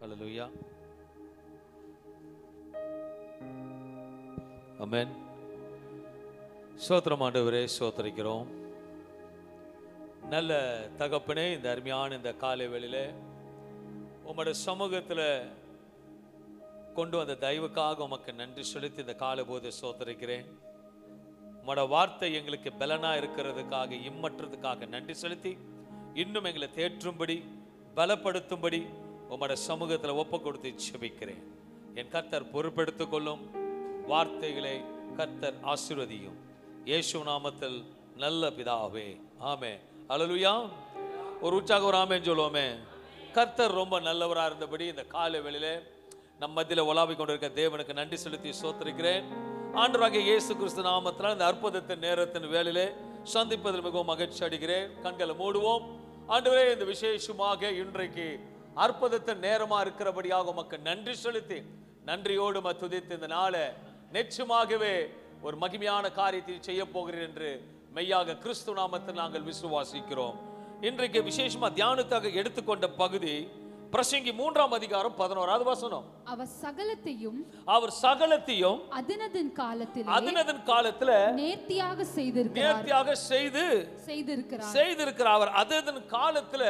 ஹல்லேலூயா. ஆமென். ஸ்தோத்திரம் ஆண்டவரே, ஸ்தோத்திரிக்கிறோம். நல்ல தகப்பனே, இந்த அருமையான இந்த காலை வேளையிலே உம்முடைய சமூகத்தில் கொண்டு வந்த தயவுக்காக உமக்கு நன்றி செலுத்தி இந்த காலை போது ஸ்தோத்திரிக்கிறேன். உம்முடைய வார்த்தை எங்களுக்கு பலனா இருக்கிறதுக்காக, இம்மற்றதுக்காக நன்றி செலுத்தி இன்னும் எங்களை தேற்றும்படி பலப்படுத்தும்படி உம்முடைய சமூகத்தில் ஒப்பு கொடுத்து செபிக்கிறேன். என் கர்த்தர் பொறுப்பெடுத்துக் கொள்ளும். வார்த்தைகளை கர்த்தர் ஆசீர்வதியும். இயேசு நாமத்தில் நல்ல பிதாவே, ஆமென். ஹல்லேலூயா. ஒரு உற்சாக ஒரு ஆமென் சொல்லுவோமே. கர்த்தர் ரொம்ப நல்லவராக இருந்தபடி இந்த காலை வேளையிலே நம் மத்தியில் உலாவிக் கொண்டிருக்க தேவனுக்கு நன்றி செலுத்தி ஸ்தோத்திரிக்கிறேன். ஆண்டவராகிய இயேசு கிறிஸ்து நாமத்தில் இந்த அற்புதத்தின் நேரத்தின் வேளையிலே சந்திப்பதில் மிகவும் மகிழ்ச்சி அடைகிறேன். கண்களை மூடுவோம். ஆண்டவரே, இந்த விசேஷமாக இன்றைக்கு அற்புதத்தின் நேரமா இருக்கிறபடியாக உமக்கு நன்றி செலுத்தி நன்றியோடு துதித்து இந்த நாளை நிச்சயமாகவே ஒரு மகிமையான காரியத்தை செய்ய போகிறேன் என்று மெய்யாக கிறிஸ்து நாமத்தில் நாங்கள் விசுவாசிக்கிறோம். இன்றைக்கு விசேஷமா தியானத்தாக எடுத்துக்கொண்ட பகுதி பிரசங்கி 3ஆம் அதிகாரம் 11வது வசனம். அவர் சகலத்தையும் அதினதன் காலத்துல நேர்த்தியாக செய்திருக்கிறார். அவர் அதன் காலத்துல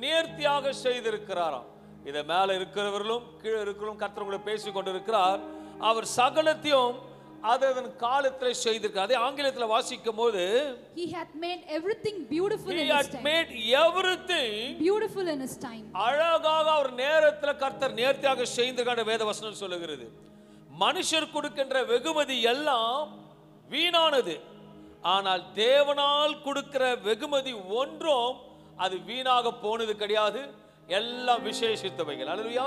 நேர்த்தியாக செய்திருக்கிறாராம். இதை மேல இருக்கிறவர்களும் கீழே இருக்கிறவர்களும் கர்த்தர் உங்களை பேசிக் கொண்டிருக்கிறார். அவர் சகலத்தையும் அதன் காலத்துல செய்திருக்கிறார். அதை ஆங்கிலத்தில் வாசிக்கும் போது He had made everything beautiful in his time. அழகாக அவர் நேரத்துல கர்த்தர் நேர்த்தியாக செய்திருக்கிற வேத வசனம் சொல்லுகிறது. மனுஷர் கொடுக்கின்ற வெகுமதி எல்லாம் வீணானது, ஆனால் தேவனால் கொடுக்கிற வெகுமதி ஒன்றும் அது வீணாக போனது கிடையாது. எல்லாம் விசேஷித்தவைகள். அல்லேலூயா.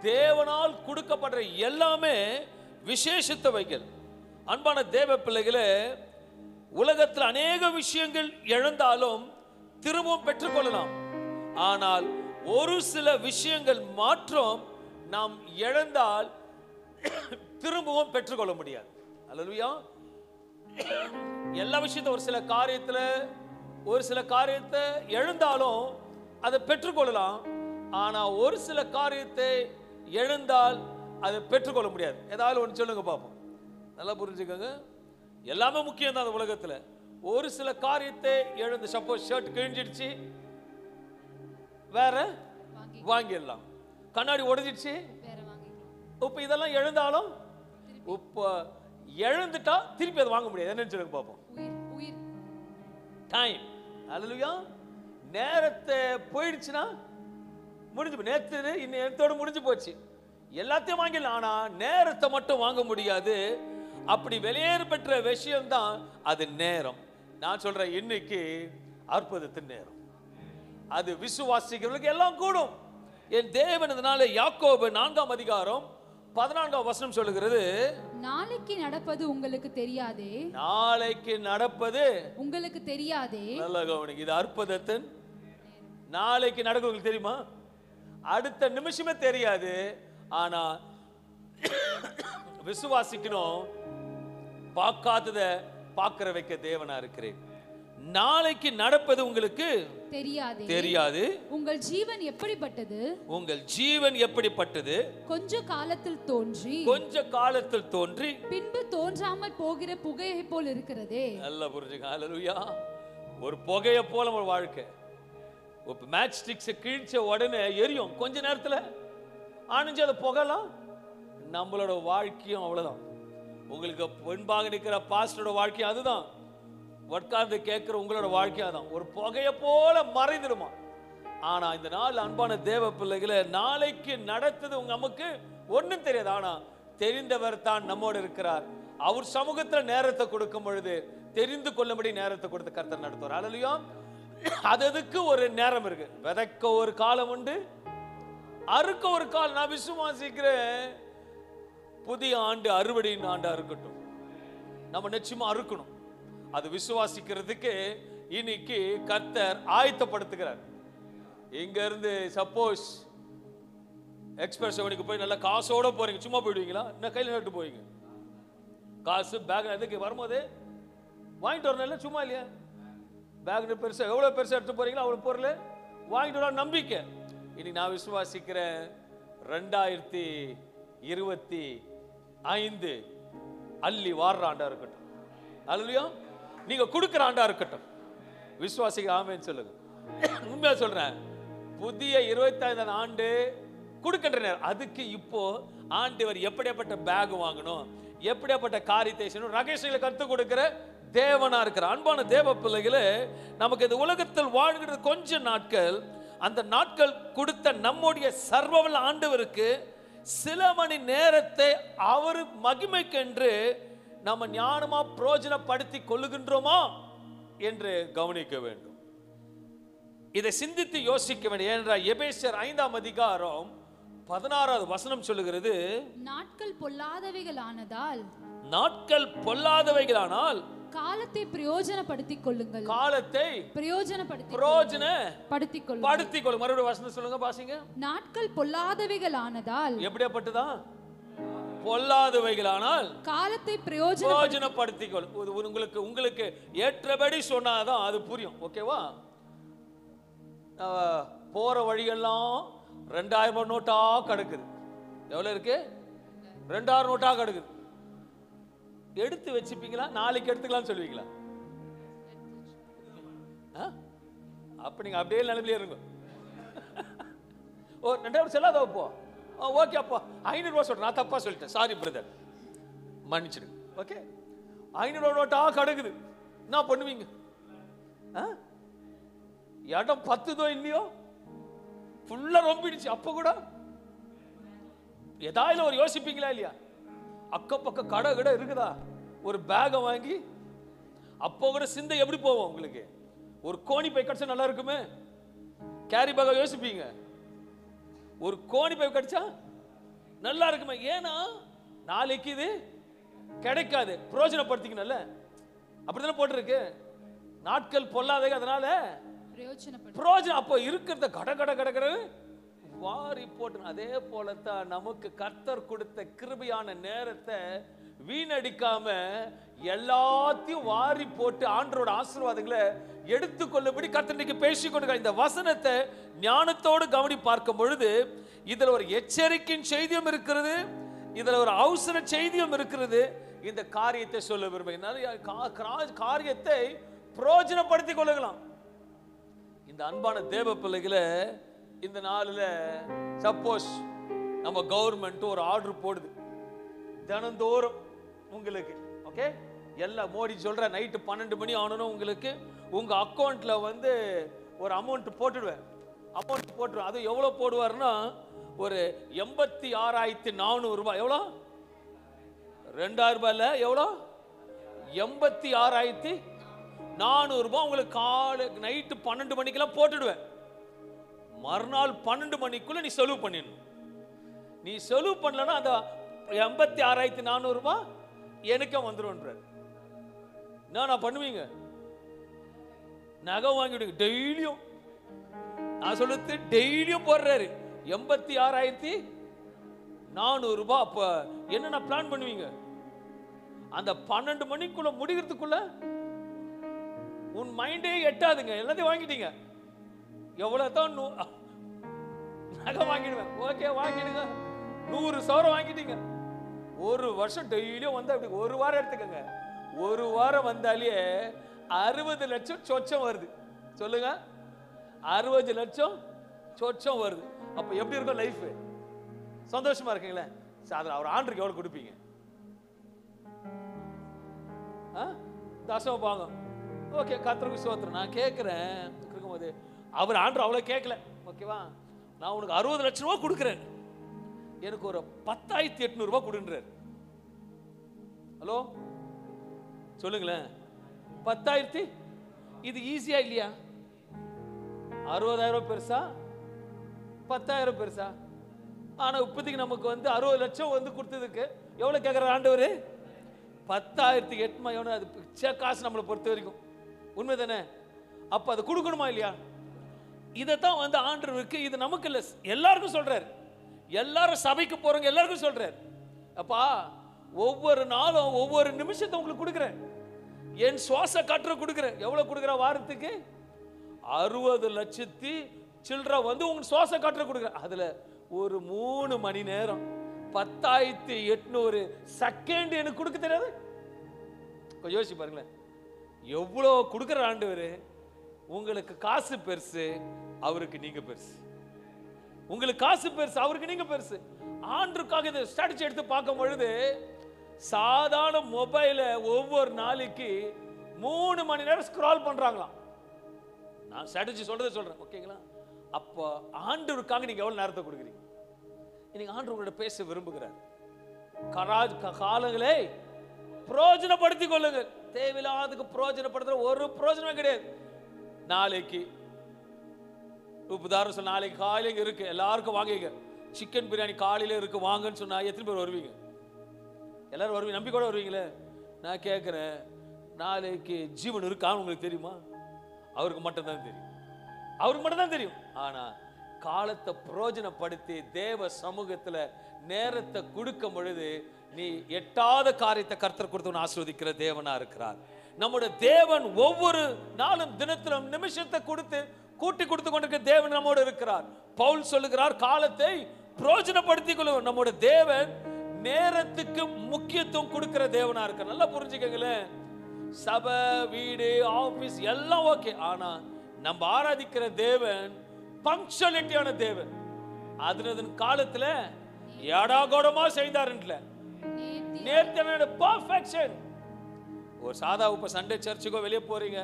தேவனால் கொடுக்கப்படுற எல்லாமே விசேஷித்தவைகள். அன்பான தேவ பிள்ளைகளே, உலகத்தில் அநேக விஷயங்கள் இழந்தாலும் திரும்பவும் பெற்றுக்கொள்ளலாம். ஆனால் ஒரு சில விஷயங்கள் மாற்றம் நாம் இழந்தால் திரும்பவும் பெற்றுக்கொள்ள முடியாது. அல்லேலூயா. எல்லா விஷயத்தையும் ஒரு சில காரியத்தை இழந்தாலும் அதை பெற்றுக்கொள்ளலாம். ஆனா ஒரு சில காரியத்தை எழுந்தால் அதை பெற்றுக்கொள்ள முடியாது. ஏதாவது ஒன்று சொல்லுங்க பார்ப்போம். நல்லா புரிஞ்சுக்கோங்க. எல்லாமே முக்கியம் தான் அந்த உலகத்தில். ஒரு சில காரியத்தை எழுந்து, சப்போஸ் ஷர்ட் கிழிஞ்சிடுச்சு, வேற வாங்கிடலாம். கண்ணாடி உடைஞ்சிடுச்சு, இப்ப இதெல்லாம் எழுந்தாலும் இப்ப எழுந்துட்டா திருப்பி அதை வாங்க முடியாது. என்னன்னு சொல்லுங்க பார்ப்போம். டைம். அல்லேலூயா. நேரத்தை போயிடுச்சுன்னா முடிஞ்சு, நேற்று நேரத்தோடு முடிஞ்சு போச்சு. எல்லாத்தையும் வாங்கிடலாம், ஆனா நேரத்தை மட்டும் வாங்க முடியாது. அப்படி வெளியேறு பெற்ற விஷயம்தான் அது நேரம். நான் சொல்றேன், இன்னைக்கு அற்புதத்தின் நேரம். அது விசுவாசிக்கிறவர்களுக்கு எல்லாம் கூடும். என் தேவன் இதனால யாக்கோபு 4ஆம் அதிகாரம் 14ஆம் வசனம் சொல்லுகிறது, நாளைக்கு நடப்பது உங்களுக்கு தெரியாதே. நாளைக்கு நடப்பது உங்களுக்கு தெரியாதே. நல்ல கவனிங்க. இது அற்புதத்தின் நாளைக்கு நடக்கும். உங்களுக்கு தெரியுமா? அடுத்த நிமிஷமே தெரியாது. ஆனா விசுவாசிக்கணும். பார்க்காதத பார்க்கிற வைக்க தேவனா இருக்கிறேன். நாளைக்கு நடப்பது உங்களுக்கு தெரியாது. உங்கள் ஜீவன் எப்படிப்பட்டது? கொஞ்ச காலத்தில் தோன்றி பின்பு தோன்றாமல் போகிற புகையை போல் இருக்கிறதே. நல்லா புரிஞ்சுங்க. ஹல்லேலூயா. ஒரு புகையை போல ஒரு வாழ்க்கை. மேட்ச் ஸ்டிக்ஸ் கிழிச்ச உடனே எரியும், கொஞ்ச நேரத்துல ஆனஞ்சு அதை புகலாம். நம்மளோட வாழ்க்கையும் அவ்வளவுதான். உங்களுக்கு முன்பாக நிற்கிற பாஸ்டரோட வாழ்க்கையும் அதுதான். உட்கார்ந்து கேட்கிற உங்களோட வாழ்க்கையும் அதுதான். ஒரு புகையை போல மறைந்துடுமா. ஆனா இந்த நாள் அன்பான தேவ பிள்ளைகளை, நாளைக்கு நடத்தது நமக்கு ஒன்றும் தெரியாது. ஆனா தெரிந்தவர் தான் நம்மோடு இருக்கிறார். அவர் சமூகத்துல நேரத்தை கொடுக்கும் பொழுது தெரிந்து கொள்ளும்படி நேரத்தை கொடுத்து கர்த்தர் நடத்துவார். அல்லேலூயா. அதுக்கு ஒரு நேரம் இருக்கு. விதைக்க ஒரு காலம் உண்டு, அறுக்க ஒரு காலம். நான் விசுவாசிக்கிறேன், புதிய ஆண்டு அறுவடையின் ஆண்டா இருக்கட்டும். நம்ம நிச்சயமா அறுக்கணும். அது விசுவாசிக்கிறதுக்கு இன்னைக்கு கர்த்தர் ஆயத்தப்படுத்துகிறார். இங்க இருந்து சப்போஸ் எக்ஸ்பிரஸ் செவனுக்கு போய் நல்ல காசோட போறீங்க, சும்மா போயிடுவீங்களா? என்ன கையில் நட்டு போவீங்க? காசு பேக் எதுக்கு வரும்போது வாங்கிட்டு வரணும், இல்லை சும்மா இல்லையா? பேக் பெருசா எவ்வளவு பெருசா எடுத்து போறீங்களோ அவ்வளவு பொருள் வாங்கிட்டு வர நம்பிக்கை. இன்னைக்கு நான் விசுவாசிக்கிறேன், 2025 அள்ளி வாடுற ஆண்டா இருக்கட்டும். அல்லேலூயா. நீங்க கொடுக்கிற ஆண்டா இருக்கட்டும். விசுவாசிங்க ஆமென் சொல்லுங்க. உண்மையா சொல்றேன், புதிய 25ஆம் ஆண்டு கொடுக்கின்ற நேரம். அதுக்கு இப்போ ஆண்டவர் எப்படியாப்பட்ட பேக் வாங்கணும், எப்படியாப்பட்ட காரியத்தை செய்யணும், ரகசியங்களை கற்றுக் கொடுக்கிற தேவனா இருக்கிற அன்பான தேவ பிள்ளைகளே, நமக்கு இந்த உலகத்தில் வாழ்கிறது கொஞ்ச நாட்கள். அந்த நாட்கள் கொடுத்த நம்முடைய சர்வவல்ல ஆண்டவருக்கு சில மணி நேரத்தை அவர் மகிமைக்கென்று நம்ம ஞானமா பிரயோஜனப்படுத்தி கொள்ளுகின்றோமா என்று கவனிக்க வேண்டும். இதை சிந்தித்து யோசிக்க வேண்டும். ஏனென்றால் எபேசியர் 5ஆம் அதிகாரம் 16வது வசனம் சொல்லுகிறது, நாட்கள் பொல்லாதவைகளானால் காலத்தை பிரயோஜனப்படுத்திக் கொள்ளுங்கள். காலத்தை பிரயோஜனப்படுத்திக் கொள்ளுங்கள். மறுபடியும் வசனம் சொல்லுங்க, பாசிங்க. நாட்கள் பொல்லாதவைகளானதால், எப்படியாப்பட்டதா? பொல்லாதவைகளானால் காலத்தை பிரயோஜனப்படுத்திக் கொள்ளுங்கள். உங்களுக்கு ஏற்றபடி சொன்னாதான் அது புரியும். ஓகேவா? போற வழியெல்லாம் 2000 நோட்டா கிடக்குது. எவ்வளவு இருக்கு? 2000 நோட்டா கிடக்குது. எடுத்து வச்சுப்பீங்களா? நாளைக்கு எடுத்துக்கலாம் சொல்லுவீங்களா? அப்ப நீங்க அப்படியே நிலைமையில இருங்க. ஓ 2000 செல்லாத அப்போ. ஓகே அப்பா 500 ரூபாய் சொல்றேன், நான் தப்பா சொல்லிட்டேன், சாரி பிரதர், மன்னிச்சிடு. ஓகே, 500 நோட்டா கிடக்குது. என்ன பண்ணுவீங்க? இடம் 10 இல்லையோ, ஃபுல்லா ரொம்பிடுச்சு. அப்ப கூட ஏதாவது ஒரு யோசிப்பீங்களா இல்லையா? அக்க பக்க கடை கடை இருக்குதா? ஒரு பேகை வாங்கி அப்போ கூட சிந்தை எப்படி போவோம் உங்களுக்கு? ஒரு கோணி பை கிடைச்சா நல்லா இருக்குமே, கேரி பேக யோசிப்பீங்க. ஒரு கோணி பை கிடைச்சா நல்லா இருக்குமே, ஏன்னா நாளைக்கு இது கிடைக்காது, பிரயோஜனப்படுத்திக்கணும்ல. அப்படித்தானே போட்டிருக்கு, நாட்கள் பொல்லாதே, அதனால பிரயோஜனம். அப்போ இருக்கிறத கட கட கட கட வாரி போட்டு. அதே போலத்தான் நமக்கு கர்த்தர் கொடுத்த கிருபையான நேரத்தை வீணடிக்காம எல்லாத்தையும் வாரி போட்டு ஆண்டவரோட ஆசீர்வாதங்களை எடுத்துக்கொள்ளும்படி கர்த்தருக்கு பேசிக்கொண்டு இந்த வசனத்தை ஞானத்தோடு கவனி பார்க்கும் பொழுது இதுல ஒரு எச்சரிக்கையின் செய்தியும் இருக்கிறது, இதுல ஒரு அவசர செய்தியும் இருக்கிறது. இந்த காரியத்தை சொல்ல விரும்புகிறேன். காரியத்தை பிரயோஜனப்படுத்திக் கொள்ளலாம். இந்த அன்பான தேவ பிள்ளைகளை, இந்த நாளில் சப்போஸ் நம்ம கவர்மெண்ட் ஒரு ஆர்டர் போடுது தினந்தோறும் உங்களுக்கு, ஓகே, எல்லாம் மோடி சொல்ற நைட்டு 12 மணி ஆனணும் உங்களுக்கு உங்க அக்கௌண்ட்ல வந்து ஒரு அமௌண்ட் போட்டுடுவேன். அமௌண்ட் போட்டுருவேன். அது எவ்வளவு போடுவாருன்னா ஒரு 86,400 ரூபாய். எவ்வளோ? 2000 ரூபாயில எவ்வளோ? 86,400 ரூபாய் உங்களுக்கு காலை நைட்டு 12 மணிக்கெல்லாம் போட்டுடுவேன். மறுநாள் 12 மணிக்குள்ள நீ செலவு பண்ணிடணும். நீ செலவு பண்ணலன்னா அந்த 86,400 ரூபாய் எனக்கே வந்துடும். நான் பண்ணுவீங்க, நகை வாங்கிடுங்க. டெய்லியும் நான் சொல்லுறது டெய்லியும் போடுறாரு 86,400 ரூபாய். அப்ப என்ன பிளான் பண்ணுவீங்க? அந்த 12 மணிக்குள்ள முடிகிறதுக்குள்ள உன் மைண்டே எட்டாதுங்க, எல்லாத்தையும் வாங்கிட்டீங்க. எவ்வளவு தான் நகை வாங்கிடுவேன், ஓகே வாங்கிடுங்க. 100 சவரம் வாங்கிட்டீங்க. ஒரு வருஷம் டெய்லியும் வந்து அப்படி ஒரு வாரம் எடுத்துக்கங்க. ஒரு வாரம் வந்தாலே 60 லட்சம் சொச்சம் வருது. சொல்லுங்க, 60 லட்சம் சொச்சம் வருது. அப்ப எப்படி இருக்கும் லைஃப்? சந்தோஷமா இருக்கீங்களா? அவர் ஆண்டுக்கு எவ்வளவு கொடுப்பீங்க? தசம பாகம். ஓகே, கர்த்தருக்கு ஸ்தோத்திரம். நான் கேட்கிறேன் இருக்கும்போது அவர் ஆண்டு அவ்வளவு கேட்கல. ஓகேவா, நான் உனக்கு 60 லட்சம் ரூபாய் கொடுக்குறேன், எனக்கு ஒரு 10,800 ரூபாய் கொடுன்றார். ஹலோ சொல்லுங்களேன், 10,000 இது ஈஸியா இல்லையா? 60,000 பெருசா 10,000 பெருசா? ஆனா இப்போதைக்கு நமக்கு வந்து 60 லட்சம் வந்து கொடுத்ததுக்கு எவ்வளவு கேட்கிறார் ஆண்டவர்? 10,800. அது பிச்சை காசு நம்மளை பொறுத்த வரைக்கும். உண்மைதானே? அப்ப அதை கொடுக்கணுமா இல்லையா? இதைத்தான் வந்து ஆண்டவருக்கு, இது நமக்கு இல்ல, எல்லாருக்கும் சொல்றாரு. எல்லாரும் சபைக்கு போறவங்க எல்லாருக்கும் சொல்றாரு, அப்பா ஒவ்வொரு நாளும் ஒவ்வொரு நிமிஷத்தை உங்களுக்கு கொடுக்குறேன், என் சுவாச காற்ற கொடுக்குறேன். எவ்வளவு கொடுக்குற? வாரத்துக்கு 60 லட்சத்தி சில்லற வந்து உங்க சுவாச காற்ற கொடுக்குறேன். அதுல ஒரு 3 மணி நேரம் 10,800 செகண்ட் எனக்கு கொடுக்க தெரியாது. கொஞ்சம் யோசிச்சு பாருங்களேன், எவ்வளோ கொடுக்குற ஆண்டவர். உங்களுக்கு காசு பெருசு, அவருக்கு நீங்க பெருசு. உங்களுக்கு காசு பெருசு, அவருக்கு நீங்க பெருசு. ஆண்டுக்காக இதை ஸ்ட்ராட்டஜி எடுத்து பார்க்கும் பொழுது சாதாரண மொபைல ஒவ்வொரு நாளைக்கு 3 மணி நேரம் ஸ்க்ரால் பண்றாங்களாம். நான் ஸ்ட்ராட்டஜி சொல்றேன், ஓகேங்களா? அப்போ ஆண்டவருக்காக நீங்க எவ்வளவு நேரத்தை கொடுக்குறீங்க? இன்னைக்கு ஆண்டவர் உங்களோட பேச விரும்புகிறார். காலங்களே பிரயோஜனப்படுத்திக் கொள்ளுங்கள். தேவையில்லாததுக்கு பிரயோஜனப்படுத்துற ஒரு பிரயோஜனமே கிடையாது. நாளைக்கு உதாரணம் சொல்ல, நாளைக்கு காலையில இருக்கு, எல்லாருக்கும் வாங்கிங்க. சிக்கன் பிரியாணி காலையில இருக்கு, வாங்கன்னு சொன்னா எத்தனை பேர் வருவீங்க? எல்லாரும் வருவீங்க, நம்பிக்கையோட வருவீங்களே. நான் கேட்கிறேன், நாளைக்கு ஜீவன் இருக்கான்னு உங்களுக்கு தெரியுமா? அவருக்கு மட்டும்தான் தெரியும், அவருக்கு மட்டும்தான் தெரியும். ஆனா காலத்தை பிரயோஜனப்படுத்தி தேவ சமூகத்துல நேரத்தை கொடுக்கும் பொழுது நீ எட்டாத காரியத்தை கர்த்தர் கொடுத்து ஆசீர்வதிக்கிற தேவனா இருக்கிறார். நம்முடைய தேவன் ஒவ்வொரு நாளும் தினத்திலும் நிமிஷத்தை கொடுத்து கூட்டி கொடுத்து கொண்டிருக்கிற தேவன் நம்மோடு இருக்கிறார். பவுல் சொல்லுகிறார், காலத்தை பிரயோஜனப்படுத்திக் கொள்ளும். நம்முடைய தேவன் நேரத்துக்கு முக்கியத்துவம் கொடுக்கிற தேவனா இருக்க. நல்லா புரிஞ்சுக்கங்களேன். சபை, வீடு, ஆபீஸ் எல்லாம் ஓகே. ஆனா நம்ம ஆராதிக்கிற தேவன் பங்க்சுவாலிட்டியான தேவன். அதன் காலத்துல ஏடாகோடமா செய்தாருல நேர்த்தியான பெர்ஃபெக்ஷன். ஒரு சாதா இப்ப சண்டே சர்ச்சுக்கோ வெளியே போறீங்க,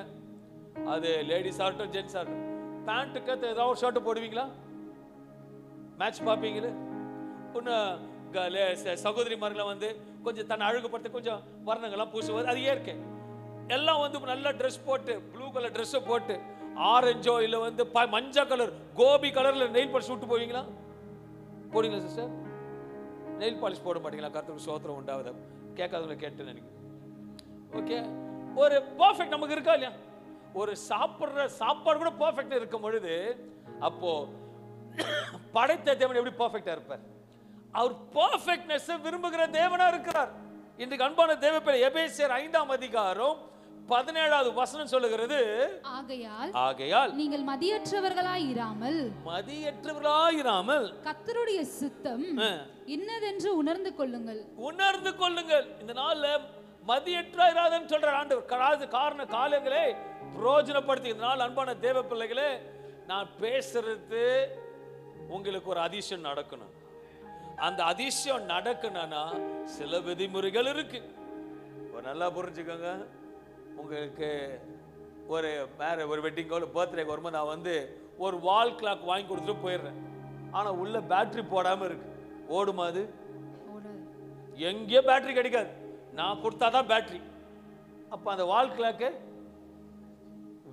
அது லேடிஸ் ஆகட்டும் ஜென்ஸ் ஆகட்டும், பேண்ட்டுக்கு ஏதாவது ஒரு ஷர்ட் போடுவீங்களா? மேட்ச் பார்ப்பீங்களே. ஒன்று சகோதரிமார்களை வந்து கொஞ்சம் தன்னை அழகுபடுத்த கொஞ்சம் வர்ணங்கள்லாம் பூசுவது அது இயற்கை. எல்லாம் வந்து நல்ல ட்ரெஸ் போட்டு, ப்ளூ கலர் ட்ரெஸ்ஸை போட்டு, ஆரஞ்சோ இல்லை வந்து மஞ்சள் கலர் கோபி கலரில் நெயில் பாலிஷ் விட்டு போவீங்களா? போடுங்களா சிஸ்டர்? நெயில் பாலிஷ் போட மாட்டீங்களா? கர்த்தருக்கு ஸ்தோத்திரம் உண்டாவது. கேட்காதவங்களை கேட்டு நினைக்கிறேன். ஓகே, ஒரு பர்ஃபெக்ட் நமக்கு இருக்கா இல்லையா? ஒரு சாப்பிட்ற சாப்பாடு கூட பர்ஃபெக்டா இருக்கும் பொழுது, அப்போ படைத்த தேவன் எப்படி பர்ஃபெக்டா இருப்பார்? அவர் பர்ஃபெக்ட்னஸ் விரும்புகிற தேவனா இருக்கிறார். இன்றைக்கு அன்பான தேவ பிள்ளை, எபேசியர் 5ஆம் அதிகாரம் 17வது வசனம் சொல்லுகிறது, ஆகையால் நீங்கள் மதியற்றவர்களாய் இராமல் கர்த்தருடைய சித்தம் இன்னதென்று உணர்ந்து கொள்ளுங்கள். இந்த நாள்ல மதியற்றாயிராதன்னு சொல்ற ஆண்டவர். காரண காலங்களே பிரயோஜனப்படுத்தி. இந்த நாள் அன்பான தேவ பிள்ளைகளே, நான் பேசுறது உங்களுக்கு ஒரு அதிசயம் நடக்கணும். அந்த அதிசயம் நடக்கணும்னா சில விதிமுறைகள் இருக்கு. நல்லா புரிஞ்சுக்கோங்க. உங்களுக்கு ஒரு வெட்டிங்கோ பர்த்டேக்கு வரும்போது நான் வந்து ஒரு வால் கிளாக் வாங்கி கொடுத்துட்டு போயிடுறேன். ஆனா உள்ள பேட்டரி போடாம இருக்கு, ஓடுமா? அது எங்கேயோ பேட்டரி கிடைக்காது, நான் கொடுத்தாதான் பேட்டரி. அப்ப அந்த வால் கிளாக்கு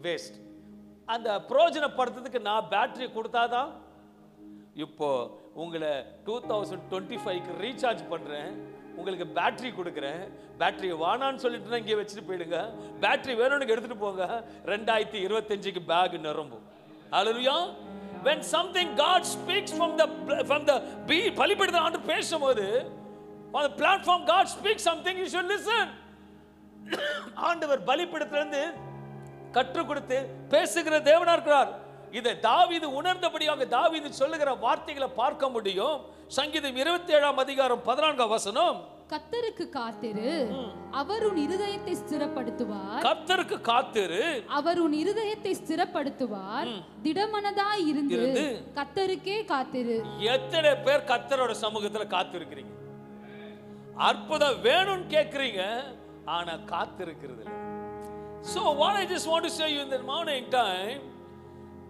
வேஸ்ட். அந்த பிரயோஜனப்படுத்துறதுக்கு நான் பேட்டரி கொடுத்தாதான். இப்போ உங்களை 2025க்கு ரீசார்ஜ் பண்றேன், உங்களுக்கு பேட்டரி கொடுக்குறேன். பேட்டரி வானான்னு சொல்லிட்டு இங்கே வச்சுட்டு போயிடுங்க. பேட்டரி வேணும்னு எடுத்துட்டு போங்க. 2025க்கு பேக் நிரம்பும். ஹல்லேலூயா. when something God speaks from the பலிபீடத்தில் ஆண்டு பேசும்போது, on the platform God speaks something, you should listen. ஆண்டவர் பலிபீடத்திலிருந்து கற்றுக் கொடுத்து பேசுகிற தேவனா இருக்கிறார். இதை தாவீது உணர்ந்தபடியாக தாவீது சொல்லுகிற வார்த்தைகளை பார்க்க முடியும். சங்கீதம் 27ஆம் அதிகாரம் 14ஆம் வசனம், கர்த்தருக்கு காத்திரு, அவர் உன் இருதயத்தை ஸ்திரப்படுத்துவார். கர்த்தருக்கு காத்திரு, அவர் உன் இருதயத்தை ஸ்திரப்படுத்துவார். திடமனதாய் இருந்து கர்த்தருக்கே காத்திரு. எத்தனை பேர் கர்த்தரோட சமூகத்துல காத்திருக்கிறீங்க? அற்புதம் வேணும்னு கேட்கிறீங்க, ஆனா காத்திருக்கிறது இல்லை. So what I just want to say you in the morning time,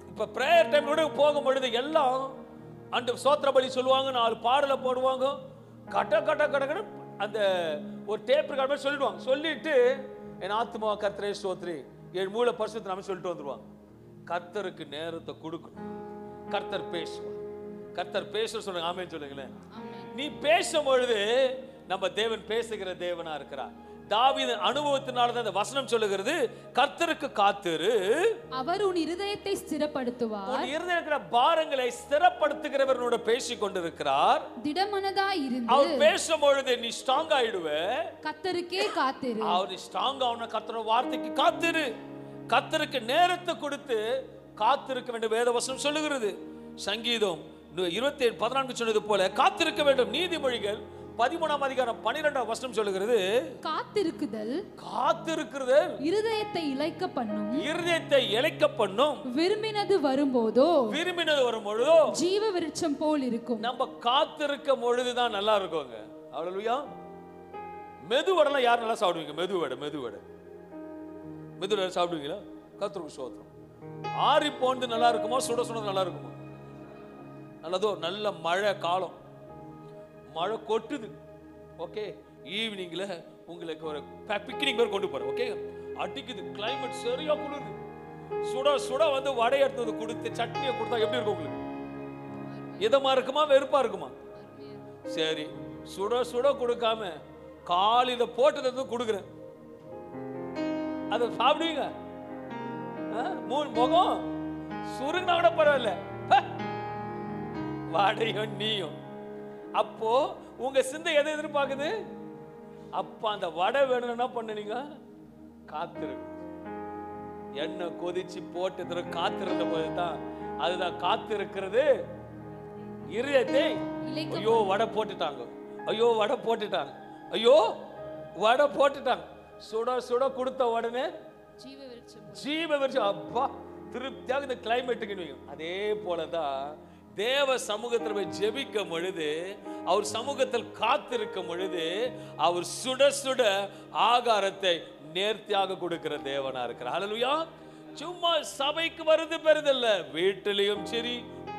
இப்ப prayer time கூட போகும் பொழுது எல்லாம் அந்த ஸ்தோத்திர பலி சொல்லுவாங்க, 4 பாடல போடுவாங்க, கட்ட கட்ட கட்ட அந்த ஒரு டேப் ரெக்கார்ட் சொல்லிடுவாங்க. சொல்லிட்டு என் ஆத்மா கர்த்தரே ஸ்தோத்திரி, என் மூல பரிசுத்த நாம சொல்லிட்டு வந்துருவாங்க. கர்த்தருக்கு நேரத்தை கொடுக்கணும். கர்த்தர் பேசுவார். கர்த்தர் பேச சொல்லுங்க. ஆமென் சொல்லுங்களேன். நீ பேசும் பொழுது நம்ம தேவன் பேசுகிற தேவனா இருக்கிறார். தாவீது அனுபவத்தினால தான் இந்த வசனம் சொல்லுகிறது, கர்த்தருக்கு காத்திரு, அவர் உன் இருதயத்தை ஸ்திரப்படுத்துவார். உன் இருதயத்தில பாரங்களை ஸ்திரப்படுத்துகிறவரோட பேசிக் கொண்டிருக்கிறார். திடமனதாய் இருந்து அவர் பேசும் பொழுது நீ ஸ்ட்ராங் ஆயிடுவே. கர்த்தருக்கே காத்திரு. அவர் ஸ்ட்ராங் ஆவன கர்த்தரோட வார்த்தைக்கு காத்திரு. கர்த்தருக்கு நேரத்தை கொடுத்து காத்திருக்க வேண்டிய வேத வசனம் சொல்லுகிறது. சங்கீதம் 27:14 சொன்னது போல காத்திருக்க வேண்டும். நீதிமொழிகள் 13ஆம் அதிகாரம் 12ஆம் வசனம் சொல்லுகிறது, காத்திருக்கிறது இருதயத்தை இளைக்க பண்ணும், இருதயத்தை இளைக்க பண்ணும். விரும்பினது வரும்போதோ ஜீவ விருட்சம் போல் இருக்கும். நம்ம காத்திருக்கும் பொழுதுதான் நல்லா இருக்குங்க. ஹல்லேலூயா. மெதுவடலாம் யார் நல்லா சாப்பிடுவீங்க? மெதுவடை சாப்பிடுவீங்களா? கர்த்தருக்கு ஸ்தோத்திரம். ஆறி போந்து நல்லா இருக்குமா, சுட சுட நல்லா இருக்குமா? நல்லதோ. நல்ல மழை காலம், மழை கொட்டுது. ஓகே, ஈவினிங்ல உங்களுக்கு ஒரு பிக்னிக் பேர் கொண்டு போறேன். ஓகே, அடிக்குது, கிளைமேட் சரியா குளிருது. சுட சுட வந்து வடை எடுத்தது கொடுத்து சட்னியை கொடுத்தா எப்படி இருக்கும் உங்களுக்கு? இதமா இருக்குமா, வெறுப்பா இருக்குமா? சரி, சுட சுட கொடுக்காம காலையில போட்டது கொடுக்குறேன், அதை சாப்பிடுவீங்க? முகம் சுருங்கினா கூட பரவாயில்ல, வடையும் நீயும். அப்போ உங்க சிந்தை எதை எதிர்பார்க்குது? அப்ப அந்த வடை வேணும்னா பண்ணுனீங்க, காத்திருக்கு. எண்ணெய் கொதிச்சு போட்டு காத்திருந்த போதுதான், அதுதான் காத்திருக்கிறது இருதயத்தை. ஐயோ வடை போட்டுட்டாங்க, ஐயோ வடை போட்டுட்டாங்க, ஐயோ வடை போட்டுட்டாங்க. சுட சுட கொடுத்த உடனே ஜீவ விருட்சம். அப்பா திருப்தியாக இந்த கிளைமேட்டுக்கு. அதே போலதான் தேவ சமூகத்தில் போய் ஜெபிக்கும் பொழுது, அவர் சமூகத்தில் காத்திருக்கும் பொழுது, அவர் சுட சுட ஆகாரத்தை நேர்த்தியாக கொடுக்கிற தேவனா இருக்கிறார். ஹல்லேலூயா. சும்மா சபைக்கு வருது பெறுதில்ல, வீட்டிலையும் சரி,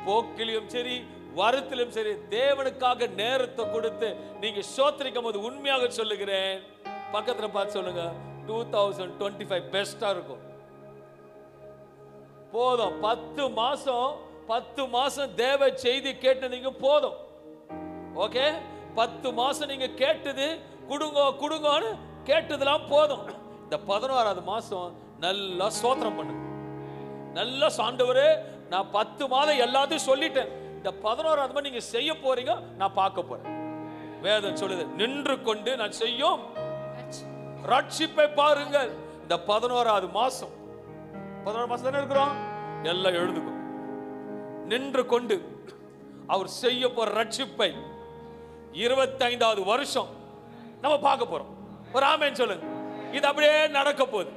போக்கிலையும் சரி, வரத்திலும் சரி, தேவனுக்காக நேரத்தை கொடுத்து நீங்க சோத்திரிக்கும் போது, உண்மையாக சொல்லுகிறேன், பக்கத்துல பார்த்து சொல்லுங்க, 2025 பெஸ்டா இருக்கும். போதும் 10 மாசம் தேவ செய்தி கேட்டீங்க போதும். ஓகே, 10 மாசம் நீங்க கேட்டது குடுங்கன்னு கேட்டதெல்லாம் போதும். இந்த 11ஆவது மாசம் நல்லா ஸ்தோத்திரம் பண்ணுங்க. நல்லா ஆண்டவரே, நான் 10 மாதம் எல்லாத்தையும் சொல்லிட்டேன், இந்த 11ஆவது மாதம் நீங்க செய்ய போறீங்க, நான் பார்க்க போறேன். வேதம் சொல்லுது, நின்று கொண்டு நான் செய்யும் ரட்சிப்பை பாருங்கள். இந்த 11ஆவது மாசம், 11 மாசம் தானே இருக்கிறோம், எல்லாம் எழுதுக்கும். நின்று கொண்டு அவர் செய்ய போற ரட்சிப்பை 25வது வருஷம் நம்ம பார்க்க போறோம். ஒரு ஆமென் சொல்லுங்க. இது அப்படியே நடக்க போகுது,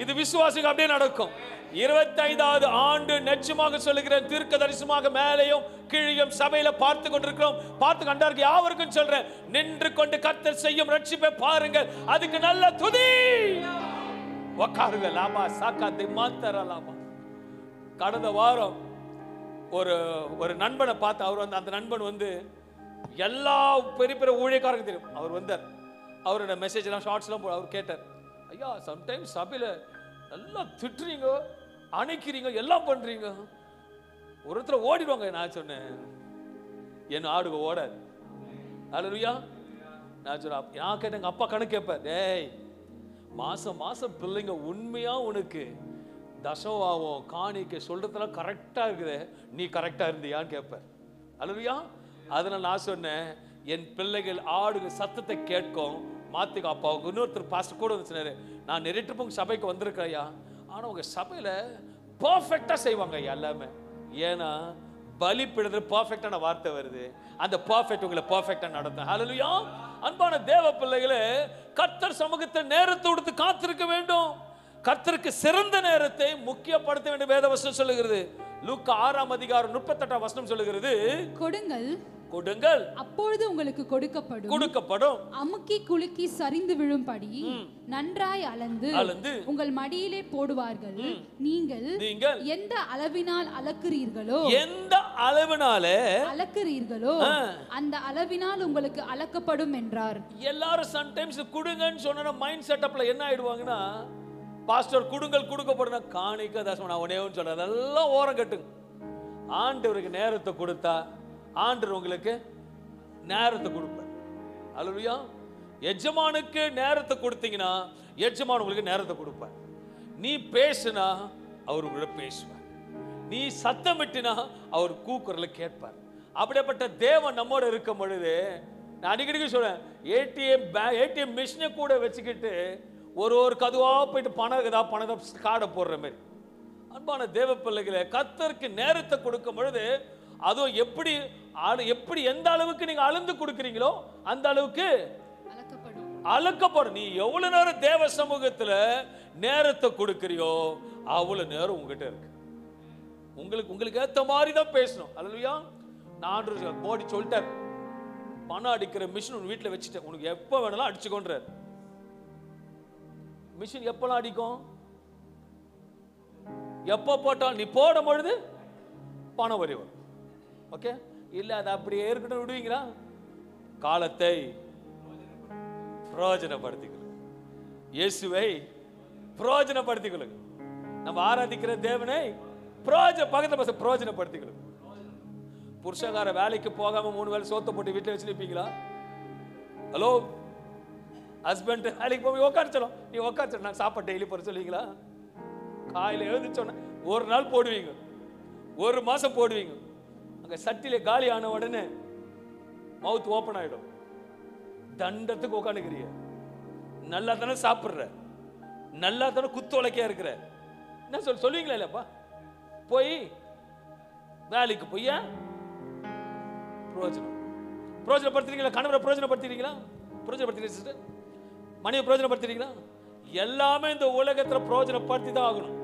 இது விசுவாசிக்கு அப்படியே நடக்கும். 25வது ஆண்டு நிச்சயமாக சொல்லுகிறேன், தீர்க்க தரிசனமாக மேலையும் கீழையும் சபையில பார்த்து கொண்டிருக்கிறோம். பார்த்து கண்டாருக்கு யாவருக்கும் சொல்றேன், நின்று கொண்டு கர்த்தர் செய்யும் ரட்சிப்பை பாருங்கள். அதுக்கு நல்ல துதி உக்காருங்க. லாபா சாக்கா திமாத்தர லாபா. கடந்த வாரம் ஒரு நண்பனை பார்த்து, அவர் வந்து, அந்த நண்பன் வந்து எல்லா பெரிய பெரிய ஊழியக்காரங்க தெரியும். அவர் வந்தார், அவரோட மெசேஜ் எல்லாம் ஷார்ட்ஸ் எல்லாம் அவர் கேட்டார். ஐயா, சம்டைம்ஸ் சபையில நல்லா திட்டுறீங்க, அணைக்கிறீங்க, எல்லாம் பண்றீங்க, ஒருத்தர் ஓடிடுவாங்க. நான் சொன்னேன், என் ஆடுக ஓடாது. அல்லேலூயா. நான் சொன்னேன், நான் கேட்டேன், எங்க அப்பா கணக்கு கேட்பார், டேய் மாசம் மாசம் பிள்ளைங்க உண்மையா உனக்கு தசவாவும் காணிக்க சொல்றதெல்லாம் கரெக்டா இருக்குது, நீ கரெக்டா இருந்தியான்னு கேட்பேன். அல்லேலூயா. அதனால நான் சொன்னேன், என் பிள்ளைகள் ஆடுக சத்தத்தை கேட்கும். மாத்திக்க அப்பாவுக்கு இன்னொருத்தர் பாஸ்டர் கூட வந்து சொன்னாரு, நான் நிறைய ட்ரிப் உங்க சபைக்கு வந்திருக்கேன் ஐயா, ஆனா உங்க சபையில பர்ஃபெக்டா செய்வாங்க ஐயா எல்லாமே. ஏன்னா பலிப்பிடுதல் பர்ஃபெக்டான வார்த்தை வருது, அந்த பர்ஃபெக்ட் உங்களை பர்ஃபெக்டா நடத்தும். ஹல்லேலூயா. அன்பான தேவ பிள்ளைகளே, கர்த்தர் சமூகத்தில் நேரத்தை கொடுத்து காத்திருக்க வேண்டும். கர்த்தருக்கு சிறந்த நேரத்தை முக்கியப்படுத்த வேண்டும் வேதவசனம் சொல்லுகிறது. லூக்கா 6ஆம் அதிகாரம் 38ஆம் வசனம் சொல்லுகிறது, கொடுங்கள் அப்பொழுது உங்களுக்கு கொடுக்கப்படும், அமுக்கி குலுக்கி சரிந்து விழும்படி நன்றாய் அளந்து உங்கள் மடியிலே போடுவார்கள். நீங்கள் எந்த அளவினால் அளக்கிறீர்களோ அந்த அளவினால் உங்களுக்கு அளக்கப்படும் என்றார். எல்லாரும் சம்டைம்ஸ் கொடுங்கன்னு சொன்னா மைண்ட் செட்டப்ல என்ன ஆயிடுவாங்கன்னா, பாஸ்டர் கொடுங்கள் கொடுக்கப்படும் காணிக்க தசமம், நான் ஒன்னே ஒன்று சொல்றேன், அதெல்லாம் ஓரம் கட்டுங்க. ஆண்டவருக்கு நேரத்தை கொடுத்தா ஆண்டவர் உங்களுக்கு நேரத்தை கொடுப்பார். அல்லேலூயா. எஜமானுக்கு நேரத்தை கொடுத்தீங்கன்னா எஜமான் உங்களுக்கு நேரத்தை கொடுப்பார். நீ பேசுனா அவர் உங்களோட பேசுவார், நீ சத்தமிட்டினா அவர் கூக்குரல கேட்பார். அப்படிப்பட்ட தேவன் நம்மோட இருக்கும் பொழுது, நான் அடிக்கடி சொல்றேன், ஏடிஎம் மிஷினை கூட வச்சுக்கிட்டு ஒரு கதுவா போயிட்டு பணத்தை காடை போடுற மாதிரி. அன்பான தேவ பிள்ளைகளே, கர்த்தருக்கு நேரத்தை கொடுக்கும் பொழுது அதுவும் எப்படி எப்படி எந்த அளவுக்கு நீங்க அளந்து கொடுக்குறீங்களோ அந்த அளவுக்கு அளக்கப்படும். நீ எவ்வளவு நேரம் தேவ சமூகத்துல நேரத்தை கொடுக்கறியோ அவ்வளவு நேரம் உங்ககிட்ட இருக்கு. உங்களுக்கு ஏத்த மாதிரி தான் பேசணும். அல்லேலூயா. நான் மோடி சொல்லிட்டார், பணம் அடிக்கிற மிஷின் உன் வீட்டுல வச்சுட்டேன், உனக்கு எப்ப வேணாலும் அடிச்சுக்கொன்றார். மிஷின் எப்பெல்லாம் அடிக்கும்? எப்ப போட்டாலும் நீ போடும் பொழுது பணம் வரி வரும். ஓகே, இல்ல அது அப்படியே இருக்கட்டும் விடுவீங்களா? காலத்தை பிரயோஜனப்படுத்திக்கொள்ளுங்க. இயேசுவை பிரயோஜனப்படுத்திக்கொள்ளுங்க. நம்ம ஆராதிக்கிற தேவனை பிரயோஜனப்படுத்திக்கொள்ளுங்க. புருஷகார வேலைக்கு போகாம 3 வேளை சோத்த போட்டு வீட்டுல வச்சிருப்பீங்களா? ஹலோ, ஹஸ்பண்ட் வேலைக்கு போய் உட்கார நீ உட்கார நான் சாப்பாடு டெய்லி போற சொல்லுவீங்களா? காலையில எழுந்துச்சோன்னா ஒரு நாள் போடுவீங்க, 1 மாசம் போடுவீங்க. அங்க சட்டில காலி ஆன உடனே மவுத் ஓபன் ஆயிடும். தண்டத்துக்கு உட்காந்துக்கிறிய, நல்லா தானே சாப்பிடுற, நல்லா தானே குத்து உழைக்கையா இருக்கிற, என்ன சொல்லுவீங்களா? இல்லப்பா போய் வேலைக்கு போய் பிரயோஜனப்படுத்துறீங்களா? கணவரை பிரயோஜனப்படுத்துறீங்களா? பிரயோஜனப்படுத்துறீங்க மனைவி பிரயோஜனப்படுத்துறீங்களா? எல்லாமே இந்த உலகத்துல பிரயோஜனப்படுத்தி தான் ஆகணும்.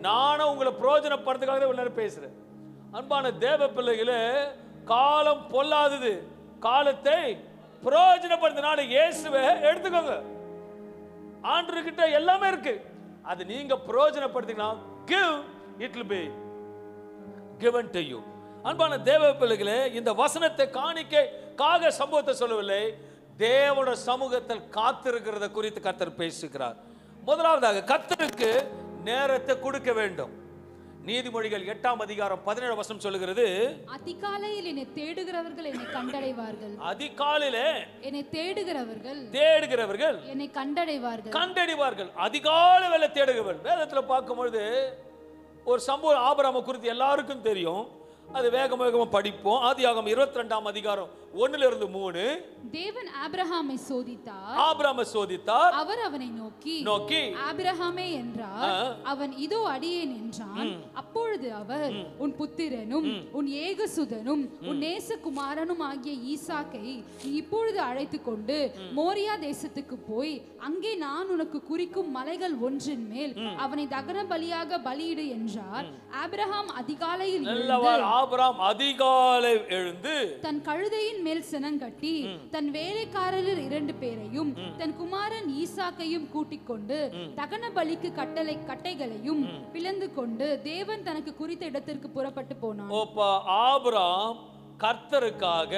நானும் உங்களை பிரயோஜனப்படுத்துக்காக இவ்வளவு நேரம் பேசுறேன். அன்பான தேவ பிள்ளைகளே, காலம் பொல்லாதது, காலத்தை பிரயோஜனப்படுத்தினால இயேசுவை எடுத்துக்கோங்க. ஆண்டவர்கிட்ட எல்லாமே இருக்கு, அது நீங்க பிரயோஜனப்படுத்தினா give, it will be given to you. அன்பான தேவ பிள்ளைகளே, இந்த வசனத்தை காணிக்கைக்காக சம்பவத்தை சொல்லவில்லை, தேவனுடைய சமூகத்தில் காத்திருக்கிறத குறித்து கர்த்தர் பேசுகிறார். முதலாவதாக கர்த்தருக்கு நேரத்தை கொடுக்க வேண்டும். நீதிமொழிகள் 8ஆம் அதிகாரம் 17 வசனம் சொல்லுகிறது, அதிகாலையில் என்னை தேடுகிறவர்கள் என்னை கண்டடைவார்கள். அதிகாலையிலே என்னை தேடுகிறவர்கள் என்னை கண்டடைவார்கள். அதிகாலை வேளை தேடுகிறவர்கள். வேதத்துல பார்க்கும்போது ஒரு சம்பவம் ஆபிரகாமை குறித்து எல்லாருக்கும் தெரியும். அது வேகமா படிப்போம். ஆதியாகமம் 22ஆம் அதிகாரம் 1-3. தேவன் ஆபிரகாமை சோதித்தார். அவர் அவனை நோக்கி ஆபிரகாமே என்றார். அவன் இதோ அடியேன் என்றான். அப்பொழுது அவர், உன் புத்திரனும் உன் ஏகசுதனும் உன் நேசகுமாரனும் ஆகிய ஈசாக்கை நீ இப்பொழுது அழைத்துக் கொண்டு மோரியா தேசத்துக்கு போய் அங்கே நான் உனக்கு குறிக்கும் மலைகள் ஒன்றின் மேல் அவனை தகன பலியாக பலியிடு என்றார். ஆபிரகாம் அதிகாலையில் எழுந்து தன் கழுதையின் மேல் சினங்கட்டி தன் வேலைக்காரர் 2 பேரையும் தன் குமாரன் ஈசாக்கையும் கூட்டிக் கொண்டு தகன பலிக்கு கட்டைகளையும் பிளந்து கொண்டு தேவன் தனக்கு குறித்த இடத்திற்கு புறப்பட்டு போனான். ஆபிரகாம் கர்த்தருக்காக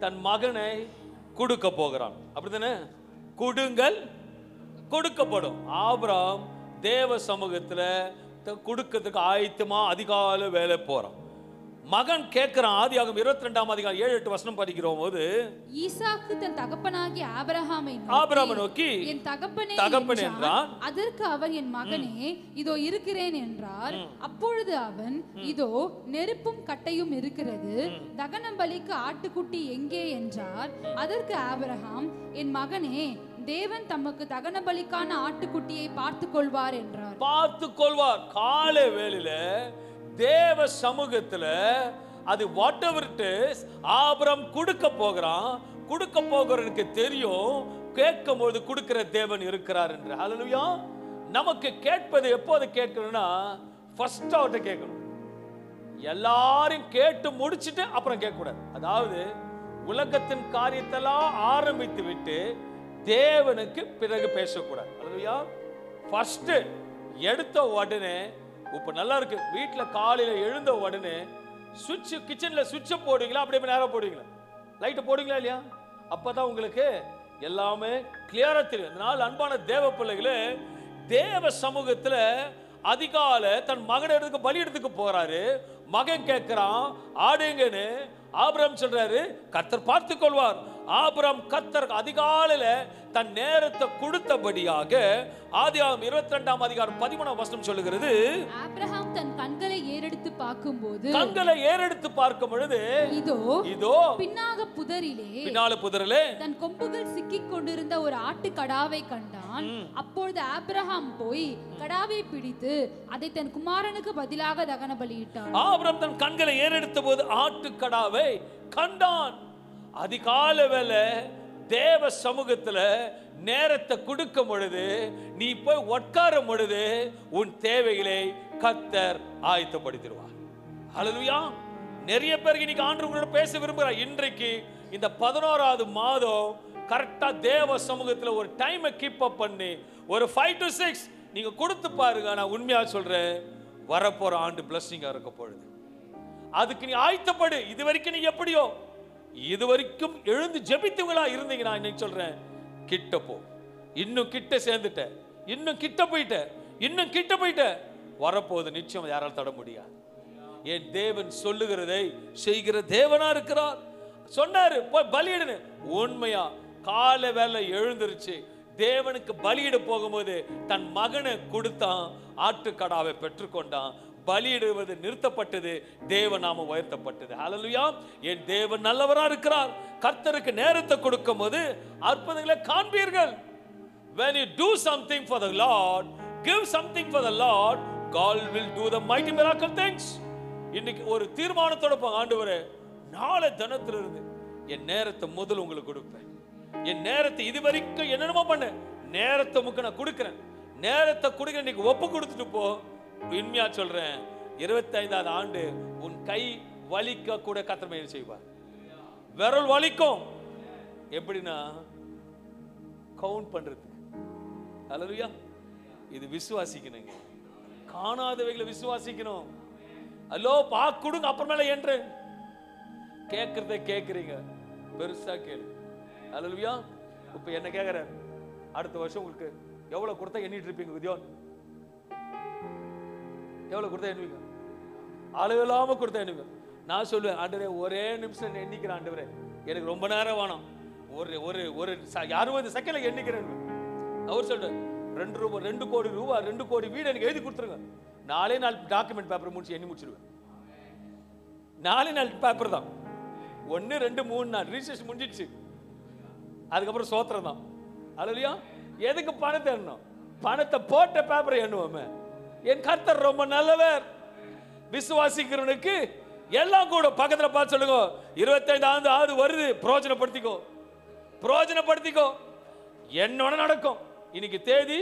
தன் மகனை கொடுக்க போகிறான். அப்படிதானே? கொடுங்கள் கொடுக்கப்படும். ஆபிரகாம் தேவ சமூகத்துல கொடுக்கிறதுக்கு ஆயத்தமா அதிகாலை வேலை போறான். மகன் கேட்கிறான். ஆதியாகமம் 22ஆம் அதிகாரம் 7-8 வசனம் படிக்கிறோம் போது, ஈசாக்கு தன் தகப்பனாகிய ஆபிரகாமை நோக்கி என் தகப்பனே என்றான். அதற்கு அவன், என் மகனே இதோ இருக்கிறேன் என்றார். அப்பொழுது அவன், இதோ நெருப்பும் கட்டையும் இருக்கிறது, தகன பலிக்கு ஆட்டுக்குட்டி எங்கே என்றார். அதற்கு ஆபிரகாம், என் மகனே தேவன் தமக்கு தகன பலிக்கான ஆட்டுக்குட்டியை பார்த்துக் கொள்வார் என்றார். பார்த்துக் கொள்வார். காலை வேளையில தேவ சமூகத்துல அது வாட்டெவர் இட் இஸ், ஆபிரகாம் கொடுக்க போகிறான். கொடுக்க போகிறவனுக்கு தெரியும், கேட்கும்போது கொடுக்கிற தேவன் இருக்கிறார் என்று. ஹல்லேலூயா. நமக்கு கேட்பது எப்போது கேட்கணும்னா, ஃபர்ஸ்ட் அவர்கிட்ட கேட்கணும். எல்லாரும் கேட்டு முடிச்சுட்டு அப்புறம் கேட்க கூடாது. அதாவது உலகத்தின் காரியத்தெல்லாம் ஆரம்பித்து விட்டு தேவனுக்கு பிறகு பேசக்கூடாது. ஹல்லேலூயா. ஃபர்ஸ்ட் எடுத்த உடனே, இப்ப நல்லா இருக்கு, வீட்டுல காலையில எழுந்த உடனே சுவிட்ச், கிச்சன்ல சுவிட்ச போடுவீங்களா, அப்படியே நேரம் போடுவீங்களா, லைட் போடுவீங்களா இல்லையா? அப்பதான் உங்களுக்கு எல்லாமே கிளியரா தெரியும். அதனால அன்பான தேவ பிள்ளைகளே, தேவ சமூகத்துல அதிகாலை தன் மகன் எடுத்துக்கு பலி எடுத்துக்கு போறாரு. மகன் கேட்கிறான் ஆடுங்கன்னு. ஆபிரகாம் சொல்றாரு, கர்த்தர் பார்த்துக் கொள்வார். ஆபிரகாம் கர்த்தர் அதிகாலையில தன் நேரத்தை கொடுத்தபடியாக ஆதியாகமம் 22ஆம் அதிகாரம் 13ஆம் வசனம் சொல்லுகிறது, ஆபிரகாம் தன் கண்களை ஏறெடுத்து பார்க்கும்போது, கண்களை ஏறெடுத்து பார்க்கும் பொழுது, இதோ பின்னால புதரிலே தன் கொம்புகள் சிக்கிக் கொண்டிருந்த ஒரு ஆட்டுக்கடாவை கண்டான். அப்பொழுது ஆபிரகாம் போய் கடாவை பிடித்து அதை தன் குமாரனுக்கு பதிலாக தகன பலியிட்டான். ஆபிரகாம் தன் கண்களை ஏறெடுத்த போது ஆட்டுக்கடாவை கண்டான். அதிகால வேளை தேவ சமூகத்துல நேரத்தை கொடுக்கும் பொழுது, நீ போய் உட்காரும் பொழுது உன் தேவைகளை கர்த்தர் ஆயத்தப்படுத்திடுவார். ஹல்லேலூயா. நிறைய பேருக்கு இன்னைக்கு ஆண்டவர் உங்களோட பேச விரும்புகிறார். இன்றைக்கு இந்த 11வது மாதம் கரெக்டா தேவ சமூகத்துல ஒரு டைமை கீப் அப் பண்ணி ஒரு 5 to 6 நீங்க கொடுத்து பாருங்க. நான் உண்மையா சொல்றேன், வரப்போற ஆண்டு பிளஸிங்கா இருக்க போகுது. அதுக்கு நீ ஆயத்தப்படு. இது வரைக்கும் நீ எப்படியோ இதுவரைக்கும் எழுந்து ஜெபித்தவங்களா இருந்தீங்க, நான் இன்னைக்கு சொல்றேன், கிட்ட போ. இன்னும் கிட்ட சேர்ந்துட்ட, இன்னும் கிட்ட போயிட்ட, இன்னும் கிட்ட போயிட்ட. வரப்போது நிச்சயம் யாரால் தட முடியாது. என் தேவன் சொல்லுகிறதை செய்கிற தேவனா இருக்கிறார். சொன்னாரு போய் பலியிடு. உண்மையா கால வேலை எழுந்திருச்சு தேவனுக்கு பலியிட போகும்போது தன் மகனை கொடுத்தான். ஆட்டுக்கடாவை பெற்றுக்கொண்டான். பலியிடுவது நிறுத்தப்பட்டது. தேவ நாமம் உயர்த்தப்பட்டது. ஹல்லேலூயா. என் தேவன் நல்லவரா இருக்கிறார். கர்த்தருக்கு நேரத்தை கொடுக்கும் போது அற்புதங்களை காண்பீர்கள். When you do something for the Lord, give something for the Lord, God will do the mighty miracle things. இன்னைக்கு ஒரு தீர்மானத்தோட போங்க, ஆண்டவரே நாளை தினத்திலிருந்து என் நேரத்தை முதல் உங்களுக்கு கொடுப்பேன். என் நேரத்தை இதுவரைக்கும் என்னென்னமோ பண்ண நேரத்தை முக்க நான் கொடுக்கிறேன். நேரத்தை கொடுக்க இன்னைக்கு ஒப்பு கொடுத்துட்டு போ. உண்மையா சொல்றேன், 25வது ஆண்டு உன் கை வலிக்க கூட கர்த்தர் மேல் செய்வார். விரல் வலிக்கும். எப்படின்னா கவுண்ட் பண்றதுக்கு. ஹல்லேலூயா. இது விசுவாசிக்கணுங்க. காணாதவைகளை விசுவாசிக்கணும். அல்லோ பாக்கு கொடுங்க, அப்புறமேல என்று கேட்கறத கேட்கறீங்க, பெருசா கேளு. ஹல்லேலூயா. இப்ப என்ன கேட்கறாரு, அடுத்த வருஷம் உங்களுக்கு எவ்வளவு கொடுத்தா எண்ணிட்டு இருப்பீங்க? வித்யோன் எவ்வளவு கொடுத்தா எண்ணுவீங்க? அளவில்லாம கொடுத்தா எண்ணுவீங்க. நான் சொல்லுவேன், ஆண்டவரே ஒரே நிமிஷம் எண்ணிக்கிறேன். ஆண்டவரே எனக்கு ரொம்ப நேரம் வேணும். ஒரு ஒரு ஒரு 60 செகண்ட்ல எண்ணிக்கிறேன். அவர் சொல்றாரு, 2 கோடி ரூபாய் 2 கோடி வீடு எனக்கு எழுதி கொடுத்துருங்க. 4 டாக்குமெண்ட் பேப்பர் முடிச்சு எண்ணி முடிச்சிருவேன். 4 பேப்பர் தான். 1 2 3 4 ரிஜிஸ்ட்ரேஷன் முடிஞ்சிடுச்சு. அதுக்கப்புறம் சோத்திரம் தான். ஹல்லேலூயா. எதுக்கு பணத்தை எண்ணணும்? பணத்தை போட்ட பேப்பரை எண்ணுவோமே. என் கர்த்தர் ரொம்ப நல்லவர். விசுவாசிக்கிறவனுக்கு எல்லாம் கூட. பக்கத்துல பார்த்து சொல்லுங்க, 25 ஆண்டு வருது, பிரயோஜனப்படுத்திக்கோ, பிரயோஜனப்படுத்திக்கோ. என்னோட நடக்கும். இன்னைக்கு தேதி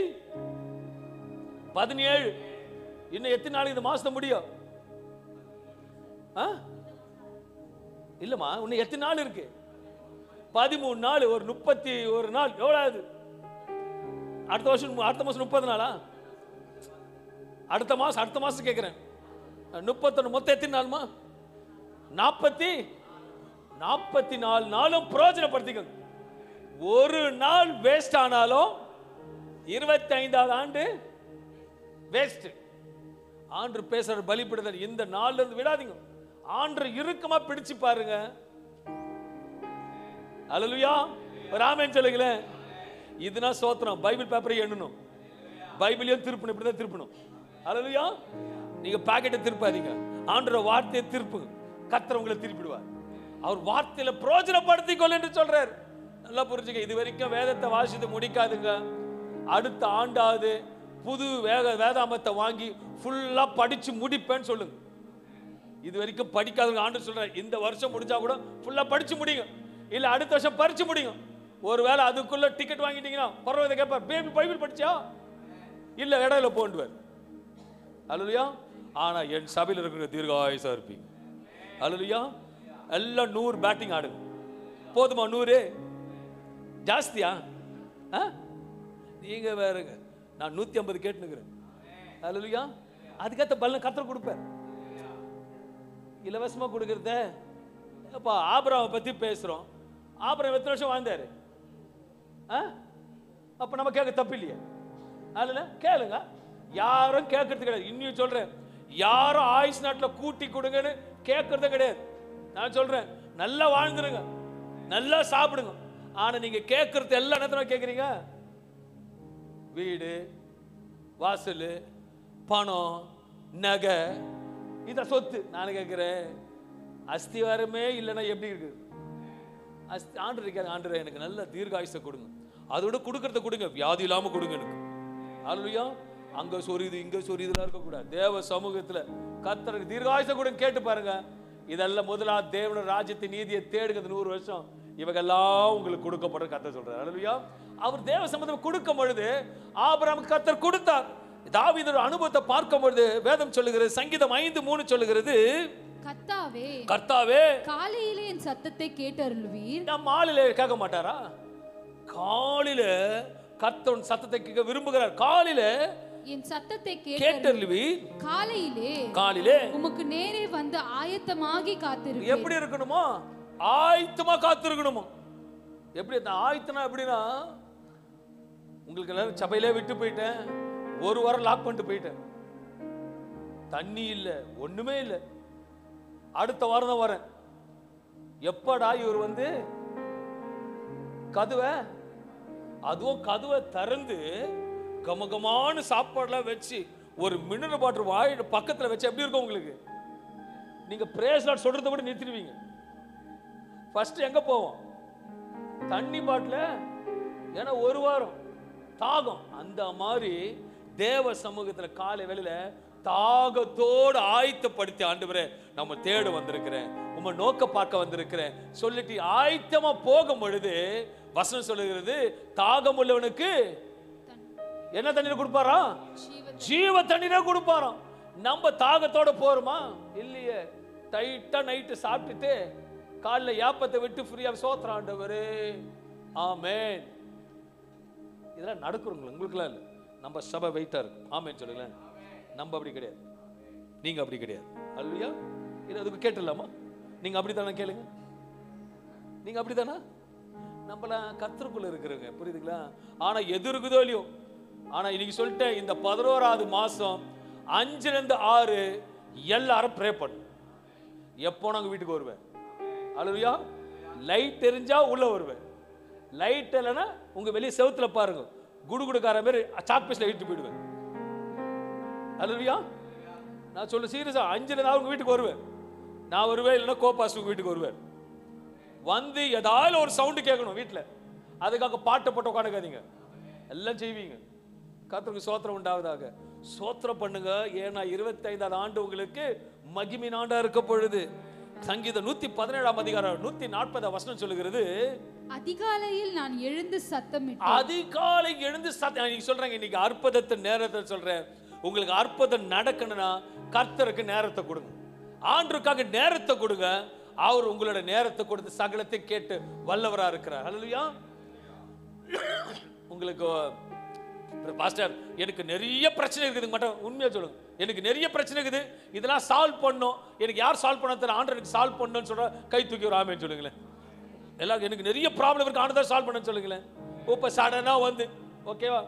17. இன்னும் எத்தனை நாளைக்கு இந்த மாசம் முடியும்? இல்லம்மா, இன்னும் எத்தனை நாள் இருக்கு? 13 நாள். ஒரு 31 நாள் எவ்வளவு? அடுத்த மாசம் 30 நாளா? அடுத்த மாசம் கேட்கிறேன். 31 மொத்தம் எத்தனை நாளுமா? 44 நாளும் பிரயோஜனப்படுத்திக்கோங்க. ஒரு நாள் வேஸ்ட் ஆனாலும் 25வது ஆண்டு வேஸ்ட். ஆண்டு பேசுற பலிபிடுதல் இந்த நாள்ல இருந்து விடாதீங்க. ஆண்டு இறுக்கமா பிடிச்சு பாருங்க. ஹல்லேலூயா. ராமன் சொல்லுங்களேன். இதுனா சோத்திரம். பைபிள் பேப்பரை எண்ணணும், பைபிளையும் திருப்பணும். இப்படிதான் திருப்பணும். ஹல்லேலூயா. நீங்க பாக்கெட்டை திருப்பாதீங்க, ஆண்டவருடைய வார்த்தையை திருப்புங்க. கர்த்தர் உங்களை திருப்பிடுவார். அவர் வார்த்தையில பிரயோஜனப்படுத்திக்கொள் என்று சொல்றார். நல்லா புரிஞ்சுங்க. இது வரைக்கும் வேதத்தை வாசித்து முடிக்காதுங்க. அடுத்த ஆண்டாவது புது வேதாமத்தை வாங்கி ஃபுல்லா படிச்சு முடிப்பேன்னு சொல்லுங்க. இது வரைக்கும் படிக்காதவங்க ஆண்டு சொல்றாரு, இந்த வருஷம் முடிஞ்சா கூட ஃபுல்லா படிச்சு முடியுங்க. இல்ல அடுத்த வருஷம் பறிச்சு முடியும். ஒருவேளை அதுக்குள்ள டிக்கெட் வாங்கிட்டீங்கன்னா பரவாயில்லை கேட்பார், பேபி பைபிள் படிச்சா? இல்ல இடையில போண்டுவார். ஹல்லேலூயா. ஆனா என் சபையில் இருக்கிற தீர்காயுசா இருப்பீங்க. ஹல்லேலூயா. எல்லாம் 100 பேட்டிங் ஆடுங்க. போதுமா? 100 ஜாஸ்தியா? நீங்க வேறுங்க. நான் 150 கேட்டுனுக்கிறேன். ஹல்லேலூயா. அதுக்கேற்ற பலன் கர்த்தர் கொடுப்பார். இலவசமா கொடுக்கறத. அப்பா ஆபிரகாமை பத்தி பேசுறோம். ஆபிரகாம் எத்தனை வருஷம் வாழ்ந்தாரு? அப்ப நம்ம கேட்க தப்பு இல்லையே? அதுல கேளுங்க. யாரும் கேட்கறது கிடையாது. இன்னும் சொல்றேன், யாரும் ஆயுஷ் நாட்டுல கூட்டி கொடுங்கன்னு கேட்கறது கிடையாது. நான் சொல்றேன், நல்லா வாழ்ந்துருங்க, நல்லா சாப்பிடுங்க. ஆனா நீங்க கேட்கறது எல்லா நேரத்துல கேட்கறீங்க. வீடு, வாசல், பணம், நகை, இத சொத்து. நான் கேட்கிறேன், அஸ்திவாரமே இல்லைன்னா எப்படி இருக்கு? ஆண்டவர் இருக்காங்க, ஆண்டவர் எனக்கு நல்ல தீர்காயுசை கொடுங்க, அதோட கொடுக்கறத கொடுங்க, வியாதி இல்லாம கொடுங்க எனக்கு. அல்லேலூயா. அங்க சொரியுது இங்க சொரியுதுலாம் இருக்கக்கூடாது. தேவ சமூகத்துல கர்த்தருக்கு தீர்காயுசை கொடுங்க கேட்டு பாருங்க. இதெல்லாம் முதலாவது தேவனுடைய ராஜ்யத்தின் நீதியை தேடுங்க. 100 வருஷம் இவங்கெல்லாம் உங்களுக்கு கொடுக்கப்படும் கர்த்தர் சொல்றாரு. அல்லேலூயா. அவர் தேவ சமூகத்தை கொடுக்கும் பொழுது ஆபிரகாமுக்கு கர்த்தர் கொடுத்தார். தாவீதோட அனுபவத்தை பார்க்கும் பொழுது வேதம் சொல்லுகிறது, சங்கீதம் 5:3 சொல்லுகிறது, கர்த்தாவே கர்த்தாவே காலையிலே என் சத்தத்தை கேட்டருளுவீர். நம்ம ஆளிலே கேட்க மாட்டாரா? காலையில கர்த்தர் சத்தத்தை கேட்க விரும்புகிறார். காலையில என் சத்தத்தை கேட்டருளுவீர். காலையிலே உமக்கு நேரே வந்து ஆயத்தமாகி காத்திருப்பீர். எப்படி இருக்கணுமோ? ஆயத்தமா காத்திருக்கணுமோ. எப்படி ஆயத்தனா எப்படின்னா, உங்களுக்கு எல்லாரும் சபையிலே விட்டு போயிட்டேன், 1 வாரம் லாக் பண்ணிட்டு போயிட்டேன், தண்ணி இல்ல ஒண்ணுமே இல்ல, அடுத்த வாரம் தான் வரேன், எப்படா இவர் வந்து கதவை, அதுவும் கதவை திறந்து கமகமான சாப்பாடுலாம் வச்சு ஒரு மினரல் வாட்டர் வாயிட பக்கத்துல வச்சு எப்படி இருக்கும் உங்களுக்கு? நீங்க பிரேஸ் லார்ட் சொல்றதை கூட நிறுத்திடுவீங்க. ஃபர்ஸ்ட் எங்க போவோம்? தண்ணி பாட்டில, ஏன்னா 1 வாரம் தாகம். அந்த மாதிரி தேவ சமூகத்துல காலை வேளையில தாகத்தோடு ஆயத்தப்படுத்தி, ஆண்டவரே நம்ம தேட வந்திருக்கிறேன், உம்மை நோக்க பார்க்க வந்திருக்கிறேன் சொல்லிட்டு ஆயத்தமா போகும் பொழுது வசனம் சொல்லுகிறது, தாகம் உள்ளவனுக்கு என்ன தண்ணீர் கொடுப்பாரா? ஜீவ தண்ணீரை கொடுப்பாராம். நம்ம தாகத்தோட போறோமா? இல்லையே. டைட்டா நைட்டு சாப்பிட்டுட்டு காலைல யாப்பத்தை விட்டு ஃப்ரீயா சோத்திரம் ஆண்டவரே ஆமென். இதெல்லாம் நடக்குறவங்க உங்களுக்குலாம் இல்லை, நம்ம சபை வெயிட்டா இருக்கு. ஆமென் சொல்லுங்களேன். நம்ம அப்படி கிடையாது, நீங்க அப்படி கிடையாது. அல்லேலூயா. இது அதுக்கு கேட்டுடலாமா? நீங்க அப்படித்தானே கேளுங்க. நீங்க அப்படித்தானா? நம்மளாம் கர்த்தருக்குள்ள இருக்கிறவங்க, புரியுதுங்களா? ஆனா எது இருக்குதோ இல்லையோ, ஆனா இன்னைக்கு சொல்லிட்டேன், இந்த 11வது மாசம் 5-6 எல்லாரும் ப்ரே பண்ணு. எப்போ நாங்க வீட்டுக்கு வருவேன்? அல்லேலூயா. லைட் எரிஞ்சா உள்ள வருவேன், லைட் இல்லைன்னா உங்க வெளியே செவுத்துல பாருங்க, குடுகுடுக்கார மாதிரி சாக்பீஸ்ல இட்டு போயிடுவேன். அல்லேலூயா. நான் சொல்ல சீரியஸா, 5-6 உங்க வீட்டுக்கு வருவேன். நான் வருவேன், இல்லைன்னா கோபாஸ் உங்க வீட்டுக்கு வருவேன். வந்து ஏதாவது ஒரு சவுண்டு கேட்கணும் வீட்டுல, அதுக்காக பாட்டை போட்டு உட்காந்துக்காதீங்க, எல்லாம் செய்வீங்க. கர்த்தருக்கு சோத்திரம் உண்டாவதாக. சோத்திரம் பண்ணுங்க, ஏன்னா 25வது ஆண்டு உங்களுக்கு மகிமையின் ஆண்டா இருக்க பொழுது. சங்கீதம் 117 அதிகாரம் 140 வசனம் சொல்லுகிறது, அதிகாலையில் நான் எழுந்து சத்தமிட்டேன். அதிகாலை எழுந்து சத்தம். நீங்க சொல்றீங்க இன்னைக்கு அற்புதத்தின் நேரத்தை சொல்றேன். உங்களுக்கு அற்புதம் நடக்கணும்னா கர்த்தருக்கு நேரத்தை கொடுங்க, ஆண்டவருக்காக நேரத்தை கொடுங்க. அவர் உங்களோட நேரத்தை கொடுத்து சகலத்தை கேட்டு வல்லவரா இருக்கிறார். அல்லேலூயா. உங்களுக்கு பாஸ்டர் எனக்கு நிறைய பிரச்சனை இருக்குது மட்டும் உண்மையா சொல்லுங்க. எனக்கு நிறைய பிரச்சனை இருக்குது, இதெல்லாம் சால்வ் பண்ணும், எனக்கு யார் சால்வ் பண்ண தெரியல, ஆண்டவர் எனக்கு சால்வ் பண்ணணும்னு சொல்ற கை தூக்கி ஒரு ஆமென் சொல்லுங்களேன். எல்லாம் எனக்கு நிறைய ப்ராப்ளம் இருக்கு, ஆண்டவர் சால்வ் பண்ணணும்னு சொல்லுங்களேன். இப்போ சடனா வந்து ஓகேவா,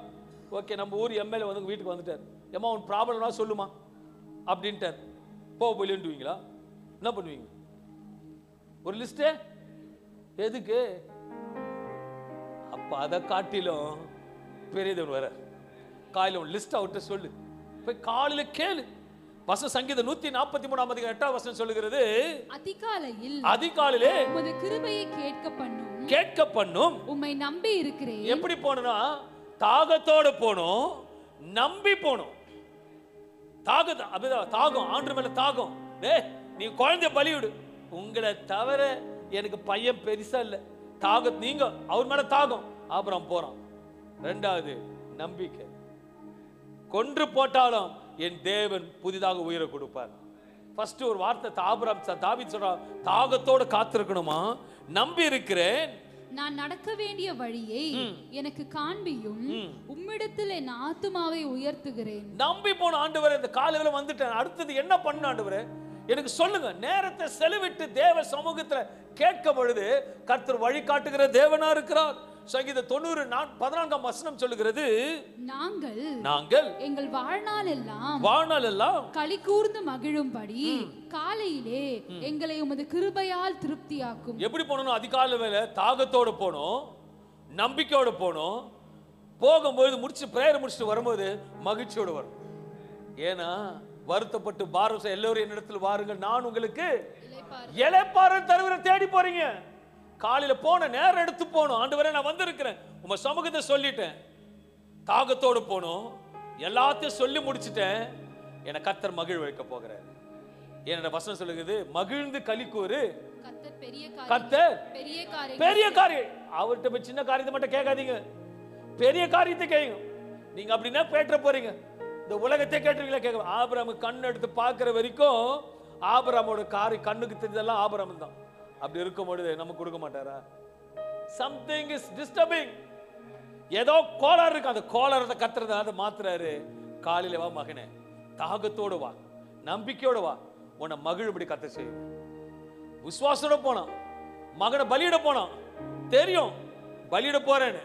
ஓகே நம்ம ஊர் எம்எல்ஏ வந்து வீட்டுக்கு வந்துட்டார், ஏமா உன் ப்ராப்ளம்னா சொல்லுமா அப்படின்ட்டார். போயிலுன்னுவீங்களா? என்ன பண்ணுவீங்க? ஒரு லிஸ்ட் எதுக்கு? அப்ப அதை காட்டிலும் பெரியதவன் வர காலையில ஒரு லிஸ்ட் அவர்கிட்ட சொல்லு, போய் காலையில கேளு. வசனம் சங்கீதம் 143 அதிகாரம் 8வது வசனம் சொல்லுகிறது, அதிகாலையிலே உமது கிருபையை கேட்க பண்ணும் உம்மை நம்பி இருக்கிறேன். எப்படி போனா? தாகத்தோட போணும், நம்பி போணும். தாகம், ஆண்டவர் மேல தாகம். நீ குழந்தை பலிவிடு, உங்களை தவிர எனக்கு பையன் பெருசா இல்ல, தாகம் நீங்க அவர் மேல தாகம். ஆபிரகாம் போறான். 2வது நம்பிக்கை, கொன்று போட்டாலும் என் தேவன் புதிதாக உயிரை கொடுப்பார். ஃபர்ஸ்ட் ஒரு வார்த்தை ஆபிரகாம் தாவீது சொல்றான், தாகத்தோட காத்திருக்கணுமா? நம்பி இருக்கிறேன், நான் நடக்க வேண்டிய வழியை எனக்கு காண்பியும், உம்மிடத்தில் என் ஆத்துமாவை உயர்த்துகிறேன். நம்பி போன ஆண்டவரே, இந்த காலையில வந்துட்டேன், அடுத்தது என்ன பண்ண ஆண்டவரே எனக்கு சொல்லுங்க. நேரத்தை செலவிட்டு தேவ சமூகத்துல கேட்க பொழுது கர்த்தர் வழி காட்டுகிற தேவனா இருக்கிறார். சங்கீதம் 90:14 வசனம் சொல்லுகிறது, நாங்கள் எங்கள் வாழ்நாள் எல்லாம் களி கூர்ந்து மகிழும்படி காலையிலே எங்களை உமது கிருபையால் திருப்தியாக்கும். எப்படி போனோம்? அதிகாலை வேளை தாகத்தோடு போனோம், நம்பிக்கையோடு போனோம். போகும்போது முடிச்சு பிரேயர் முடிச்சுட்டு வரும்போது மகிழ்ச்சியோடு வரும். ஏன்னா வருத்தப்பட்டு பாரம் எல்லோரும் என்னிடத்தில் வாருங்கள், நான் உங்களுக்கு இளைப்பாறுதல் தருவேன். தேடி போறீங்க, காலையில போன நேரம் எடுத்து போகணும். ஆண்டவரே நான் வந்திருக்கிறேன், உங்க சமூகத்தை சொல்லிட்டேன், தாகத்தோடு போகணும், எல்லாத்தையும் சொல்லி முடிச்சுட்டேன், என கர்த்தர் மகிழ் வைக்க போகிறார். என்னோட வசனம் சொல்லுகிறது, மகிழ்ந்து களிக்கூறு கர்த்தர் பெரிய காரியம். அவர்கிட்ட சின்ன காரியத்தை மட்டும் கேட்காதீங்க, பெரிய காரியத்தை கேட்கும். நீங்க அப்படின்னா பேற்ற போறீங்க, இந்த உலகத்தை கேட்டுறீங்களா கேட்க. ஆபிரகாம் கண் எடுத்து பார்க்கிற வரைக்கும் ஆபிரகாமோட கண்ணுக்கு தெரிஞ்சதெல்லாம் ஆபிரகாம் தான். அப்படி இருக்கும் பொழுது நமக்கு கொடுக்க மாட்டாரா? சம்திங் இஸ் டிஸ்டர்பிங், ஏதோ கோளாறு இருக்கு, அந்த கோளாறத்தை கத்துறத அதை மாத்துறாரு. காலையில வா மகனே, தாகத்தோடு வா, நம்பிக்கையோடு வா, உன்னை மகிழும்படி கத்த செய்யும். விசுவாசோட போனான், மகனை பலியிட போனான், தெரியும் பலியிட போறேன்னு,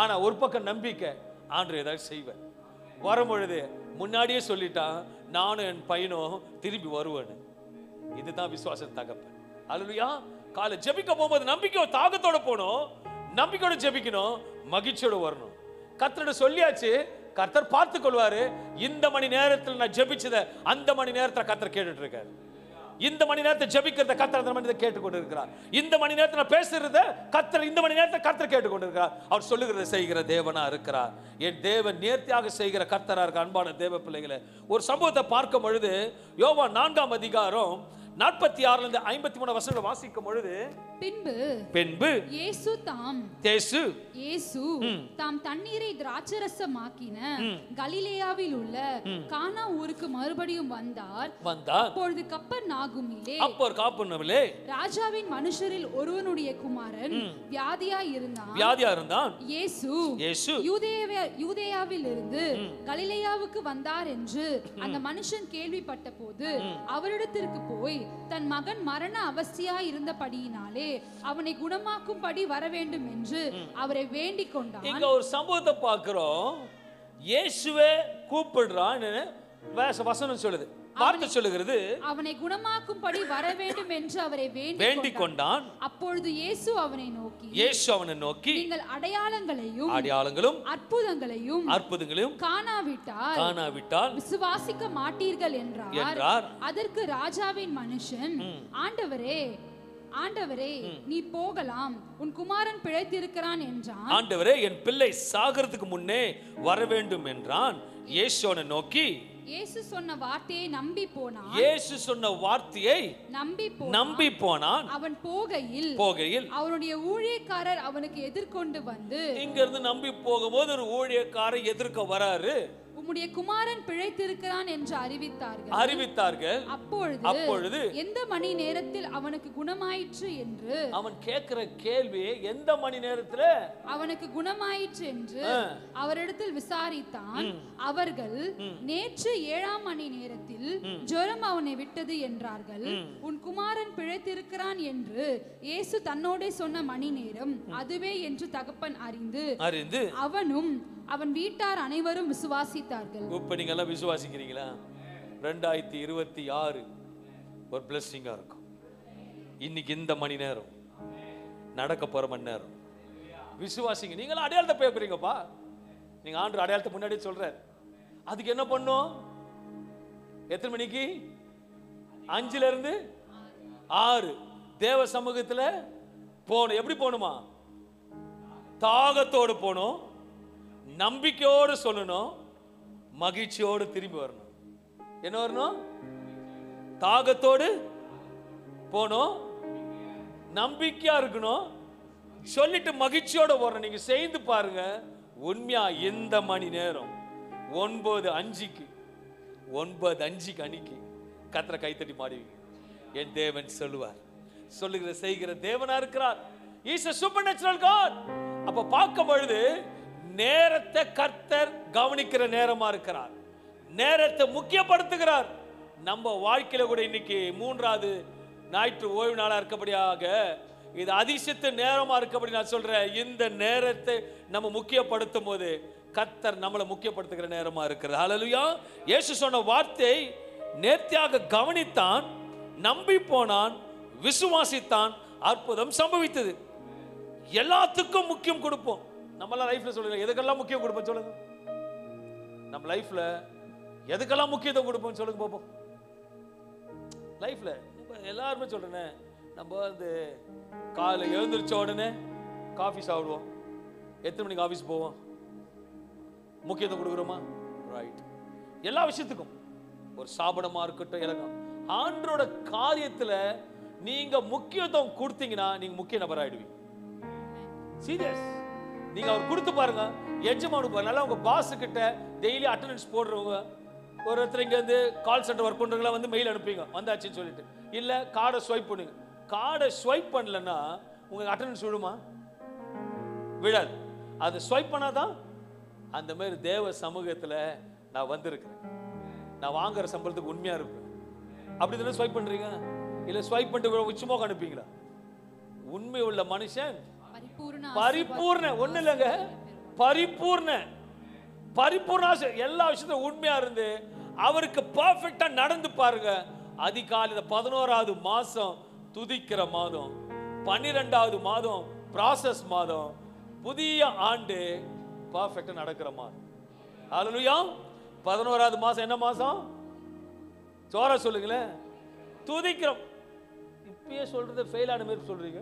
ஆனா ஒரு பக்கம் நம்பிக்கை, ஆண்டவர் ஏதாவது செய்வேன். வரும்பொழுது முன்னாடியே சொல்லிட்டான், நானும் என் பையனும் திரும்பி வருவேன்னு. இதுதான் விசுவாச தகப்பன். அல்லேலூயா. காலை ஜெபிக்க போகும்போது நம்பிக்கையோட தாகத்தோட போகணும், நம்பிக்கையோட ஜெபிக்கணும், மகிழ்ச்சியோட வரணும். கர்த்தரோட சொல்லியாச்சு, கர்த்தர் பார்த்து கொள்வாரு. இந்த மணி நேரத்தில் நான் ஜெபிச்சத அந்த மணி நேரத்தில் கர்த்தர் கேட்டுட்டு இருக்காரு. இந்த மணி நேரத்தை ஜெபிக்கிறத கர்த்தர் அந்த மணி நேரத்தை கேட்டுக்கொண்டு இருக்கிறார். இந்த மணி நேரத்தில் நான் பேசுறத கர்த்தர் இந்த மணி நேரத்தை கர்த்தர் கேட்டுக்கொண்டு இருக்கிறார். அவர் சொல்லுகிறத செய்கிற தேவனா இருக்கிறார். என் தேவன் நேர்த்தியாக செய்கிற கர்த்தரா இருக்க. அன்பான தேவ பிள்ளைகளை, ஒரு சம்பவத்தை பார்க்கும் பொழுது யோவான் 4ஆம் அதிகாரம் 46 53 வசனங்களை வாசிக்கும் பொழுது, பின்பு இயேசு தாம் தண்ணீரை திராட்சரசமாக்கின கலிலேயாவில் உள்ள கானா ஊருக்கு மறுபடியும் வந்தார். அப்பொழுது கப்பர்நாகுமிலே ராஜாவின் மனுஷரில் ஒருவனுடைய குமாரன் வியாதியாய் இருந்தான். இயேசு யூதேயாவில் இருந்து கலிலேயாவுக்கு வந்தார் என்று அந்த மனுஷன் கேள்விப்பட்ட போது அவரிடத்திற்கு போய் தன் மகன் மரண அவஸ்தையாய் இருந்தபடியினாலே அவனை குணமாக்கும்படி வர வேண்டும் என்று அவரை வேண்டிக் கொண்டான். இங்க ஒரு சம்பவத்தை பார்க்கிறோம். இயேசுவே கூப்பிடுறான், வசனம் சொல்லுது, வார்த்தை சொல்லுகிறது, அவனை குணமாக்கும்படி வர வேண்டும் என்று அவரை வேண்டிக் கொண்டான். அப்பொழுது இயேசு அவனை நோக்கி நீங்கள் அடையாளங்களையும் அற்புதங்களையும் காணாவிட்டால் விசுவாசிக்க மாட்டீர்கள் என்றார். அதற்கு ராஜாவின் மனுஷன், ஆண்டவரே நீ போகலாம், உன் குமாரன் பிழைத்திருக்கிறான் என்றான். ஆண்டவரே என் பிள்ளை சாகிறதுக்கு முன்னே வர வேண்டும் என்றான். இயேசுவை நோக்கி, இயேசு சொன்ன வார்த்தையை நம்பி போனான். அவன் போகையில் அவனுடைய ஊழியக்காரர் அவனுக்கு எதிர்கொண்டு வந்து, இங்க இருந்து நம்பி போகும்போது ஒரு ஊழியக்காரர் எதிர்க்க வராரு. உம்முடைய குமாரன் பிழைத்திருக்கிறான் என்று அறிவித்தார்கள். அப்பொழுது எந்த மணி நேரத்தில் அவனுக்கு குணமாயிற்று என்று அவன் கேட்கிற கேள்வி, எந்த மணி நேரத்தில் அவனுக்கு குணமாயிற்று என்று அவரிடத்தில் விசாரித்தான். அவர்கள் நேற்று 7ஆம் மணி நேரத்தில் ஜுரம் அவனை விட்டது என்றார்கள். உன் குமாரன் பிழைத்திருக்கிறான் என்று இயேசு தன்னோடே சொன்ன மணி நேரம் அதுவே என்று தகப்பன் அறிந்து அவனும் அவன் வீட்டார் அனைவரும் விசுவாசித்தார்கள். இப்ப நீங்க எல்லாம் விசுவாசிக்கிறீங்களா? 2026 ஒரு பிளஸிங்கா இருக்கும். இன்னைக்கு இந்த மணி நேரம் நடக்க போற மணி நேரம் விசுவாசிங்க. நீங்க எல்லாம் அடையாளத்தை பேசுறீங்கப்பா. நீங்க ஆண்டு அடையாளத்தை முன்னாடியே சொல்றாரு. அதுக்கு என்ன பண்ணும்? எத்தனை மணிக்கு? 5ல இருந்து 6 தேவ சமூகத்துல போகணும். எப்படி போகணுமா? தாகத்தோடு போகணும், நம்பிக்கையோடு சொல்லணும், மகிழ்ச்சியோடு திரும்பி வரணும். என்ன வரணும்? தாகத்தோடு போகணும், நம்பிக்கையா இருக்கணும், சொல்லிட்டு மகிழ்ச்சியோட வரணும். நீங்க செய்து பாருங்க, உண்மையா இந்த மணி நேரம் 9:05 அன்னைக்கு கர்த்தரை கைத்தட்டி மாடுவீங்க. என் தேவன் சொல்லுவார், சொல்லுகிற செய்கிற தேவனா இருக்கிறார். He is a supernatural God. அப்ப பார்க்கும் பொழுது நேரத்தை கர்த்தர் கவனிக்கிற நேரமா இருக்கிறார், நேரத்தை முக்கியப்படுத்துகிறார். நம்ம வாழ்க்கையில கூட இன்னைக்கு 3வது ஞாயிற்று ஓய்வு நாளா இருக்கபடியாக இது அதிசயத்து நேரமா இருக்கபடி நான் சொல்றேன். இந்த நேரத்தை நம்ம முக்கியப்படுத்தும் போது கர்த்தர் நம்மளை முக்கியப்படுத்துகிற நேரமா இருக்கிறது. ஹல்லேலூயா. இயேசு சொன்ன வார்த்தை நேர்த்தியாக கவனித்தான், நம்பி போனான், விசுவாசித்தான், அற்புதம் சம்பவித்தது. எல்லாத்துக்கும் முக்கியம் கொடுப்போம். நம்ம லைஃப்ல சொல்லுங்க, எதுக்கெல்லாம் முக்கியம் கொடுப்போம் சொல்லுங்க. நம்ம லைஃப்ல எதுக்கெல்லாம் முக்கியத்துவம் கொடுப்போம் சொல்லுங்க பாப்போம். லைஃப்ல எல்லாருமே சொல்றேனே, நம்ம வந்து காலையில் எழுந்திரிச்ச உடனே காஃபி சாப்பிடுவோம். எத்தனை மணிக்கு ஆஃபீஸ் போவோம்? முக்கியத்துவம் கொடுக்குறோமா? ரைட். எல்லா விஷயத்துக்கும் ஒரு சாபனமா இருக்கட்டும், இறங்கும் ஆண்டரோட காரியத்துல நீங்க முக்கியத்துவம் கொடுத்தீங்கன்னா நீங்க முக்கிய நபர் ஆயிடுவீங்க. சீரியஸ். நீங்க அவர் கொடுத்து பாருங்க, எஜமானு பாருங்க. நல்லா உங்க பாஸ் கிட்ட டெய்லி அட்டெண்டன்ஸ் போடுறவங்க, ஒருத்தர் இங்க வந்து கால் சென்டர் ஒர்க் பண்றவங்கள வந்து மெயில் அனுப்பிங்க வந்தாச்சுன்னு சொல்லிட்டு, இல்ல கார்டை ஸ்வைப் பண்ணுங்க. கார்டை ஸ்வைப் பண்ணலன்னா உங்களுக்கு அட்டெண்டன்ஸ் விடுமா? விடாது. அது ஸ்வைப் பண்ணாதான். அந்த மாதிரி தேவ சமூகத்துல நான் வந்திருக்கிறேன், நான் வாங்குற சம்பளத்துக்கு உண்மையா இருப்பேன். அப்படி தானே ஸ்வைப் பண்றீங்க? இல்ல ஸ்வைப் பண்ணிட்டு உச்சுமோக அனுப்பிங்களா? உண்மை உள்ள மனுஷன் பரிபூர்ண, ஒண்ணு இல்லைங்க, பரிபூர்ண எல்லா விஷயத்தையும் உண்மையா இருந்து அவருக்கு பர்ஃபெக்டா நடந்து பாருங்க. அதிகாலை 11வது மாசம் துதிக்கிற மாதம், 12வது மாதம் ப்ராசஸ் மாதம், புதிய ஆண்டு பர்ஃபெக்டா நடக்கிற மாதம். ஹல்லேலூயா. 11வது மாசம் என்ன மாசம்? சோரா சொல்லுங்களேன். துதிக்கிறோம். இப்பயே சொல்றது ஃபெயில் ஆன மாதிரி சொல்றீங்க.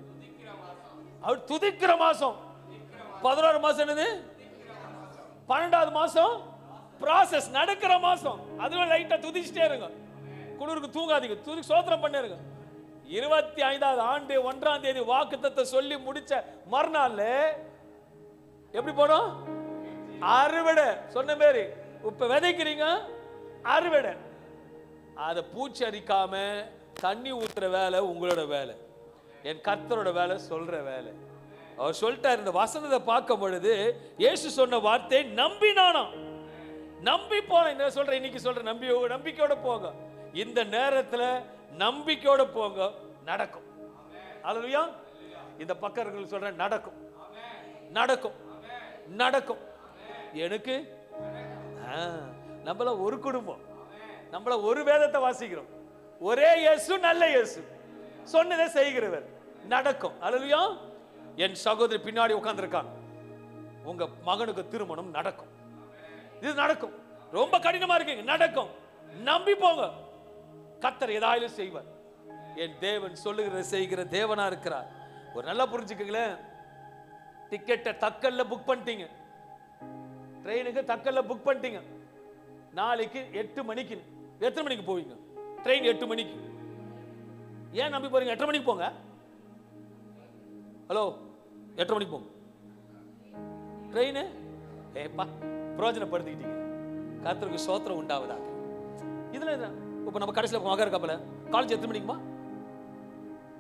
அவர் துதிக்கிற மாசம். 11வது மாசம் என்னது? 12வது மாசம் ப்ராசஸ் நடக்கிற மாசம். அதுவே லைட்டா துதிச்சிட்டே இருங்க. குளிருக்கு தூங்காதீங்க, துதி ஸ்தோத்திரம் பண்ணிருங்க. 25வது ஆண்டு 1ஆம் தேதி வாக்குத்தத்தத்தை சொல்லி முடிச்ச மறுநாள் எப்படி போனோம்? அறுவடை. சொன்ன மாதிரி இப்ப விதைக்கிறீங்க, அறுவடை. அதை பூச்சி அடிக்காம தண்ணி ஊத்துற வேலை உங்களோட வேலை, என் கர்த்தரோட வேலை, சொல்ற வேலை. அவர் சொல்லிட்டார். இந்த வசனத்தை பார்க்கும் பொழுது இயேசு சொன்ன வார்த்தை நம்பினானா. நம்பி போன. என்ன சொல்றேன் இன்னைக்கு சொல்றேன், நம்பிக்கையோட போங்க. இந்த நேரத்துல நம்பிக்கையோட போங்க, நடக்கும். ஹல்லேலூயா. இந்த பக்கர்கள் சொல்றேன், நடக்கும், நடக்கும், நடக்கும். எனக்கு நம்மள ஒரு குடும்பம், நம்மள ஒரு வேதத்தை வாசிக்கிறோம். ஒரே இயேசு, நல்ல இயேசு, சொன்னதை செய்கிறவர். நடக்கும். ஹல்லேலூயா. என் சகோதரி பின்னாடி உட்கார்ந்திருக்காங்க. உங்க மகனுக்கு திருமணம் நடக்கும். இது நடக்கும். ரொம்ப கடினமா இருக்கீங்க, நடக்கும். நம்பி போங்க, கர்த்தர் ஏதாயிலும் செய்வார். என் தேவன் சொல்லுகிறத செய்கிற தேவனா இருக்கிறார். ஒரு நல்லா புரிஞ்சுக்கங்களேன். டிக்கெட்டை தக்கல்ல புக் பண்ணிட்டீங்க, ட்ரெயினுக்கு தக்கல்ல புக் பண்ணிட்டீங்க. நாளைக்கு 8 மணிக்கு. எத்தனை மணிக்கு போவீங்க? ட்ரெயின் 8 மணிக்கு. ஏன் நம்பி போறீங்க? 8 மணிக்கு போங்க. ஹலோ, 8 மணிக்கு போங்க. ட்ரெயின் ஏப்பா பிரயோஜனப்படுத்திக்கிட்டீங்க. கர்த்தருக்கு ஸ்தோத்திரம் உண்டாவதாக. இதுல இப்ப நம்ம கடைசியில் மகர கப்பல காலேஜ் எத்தனை மணிக்குமா?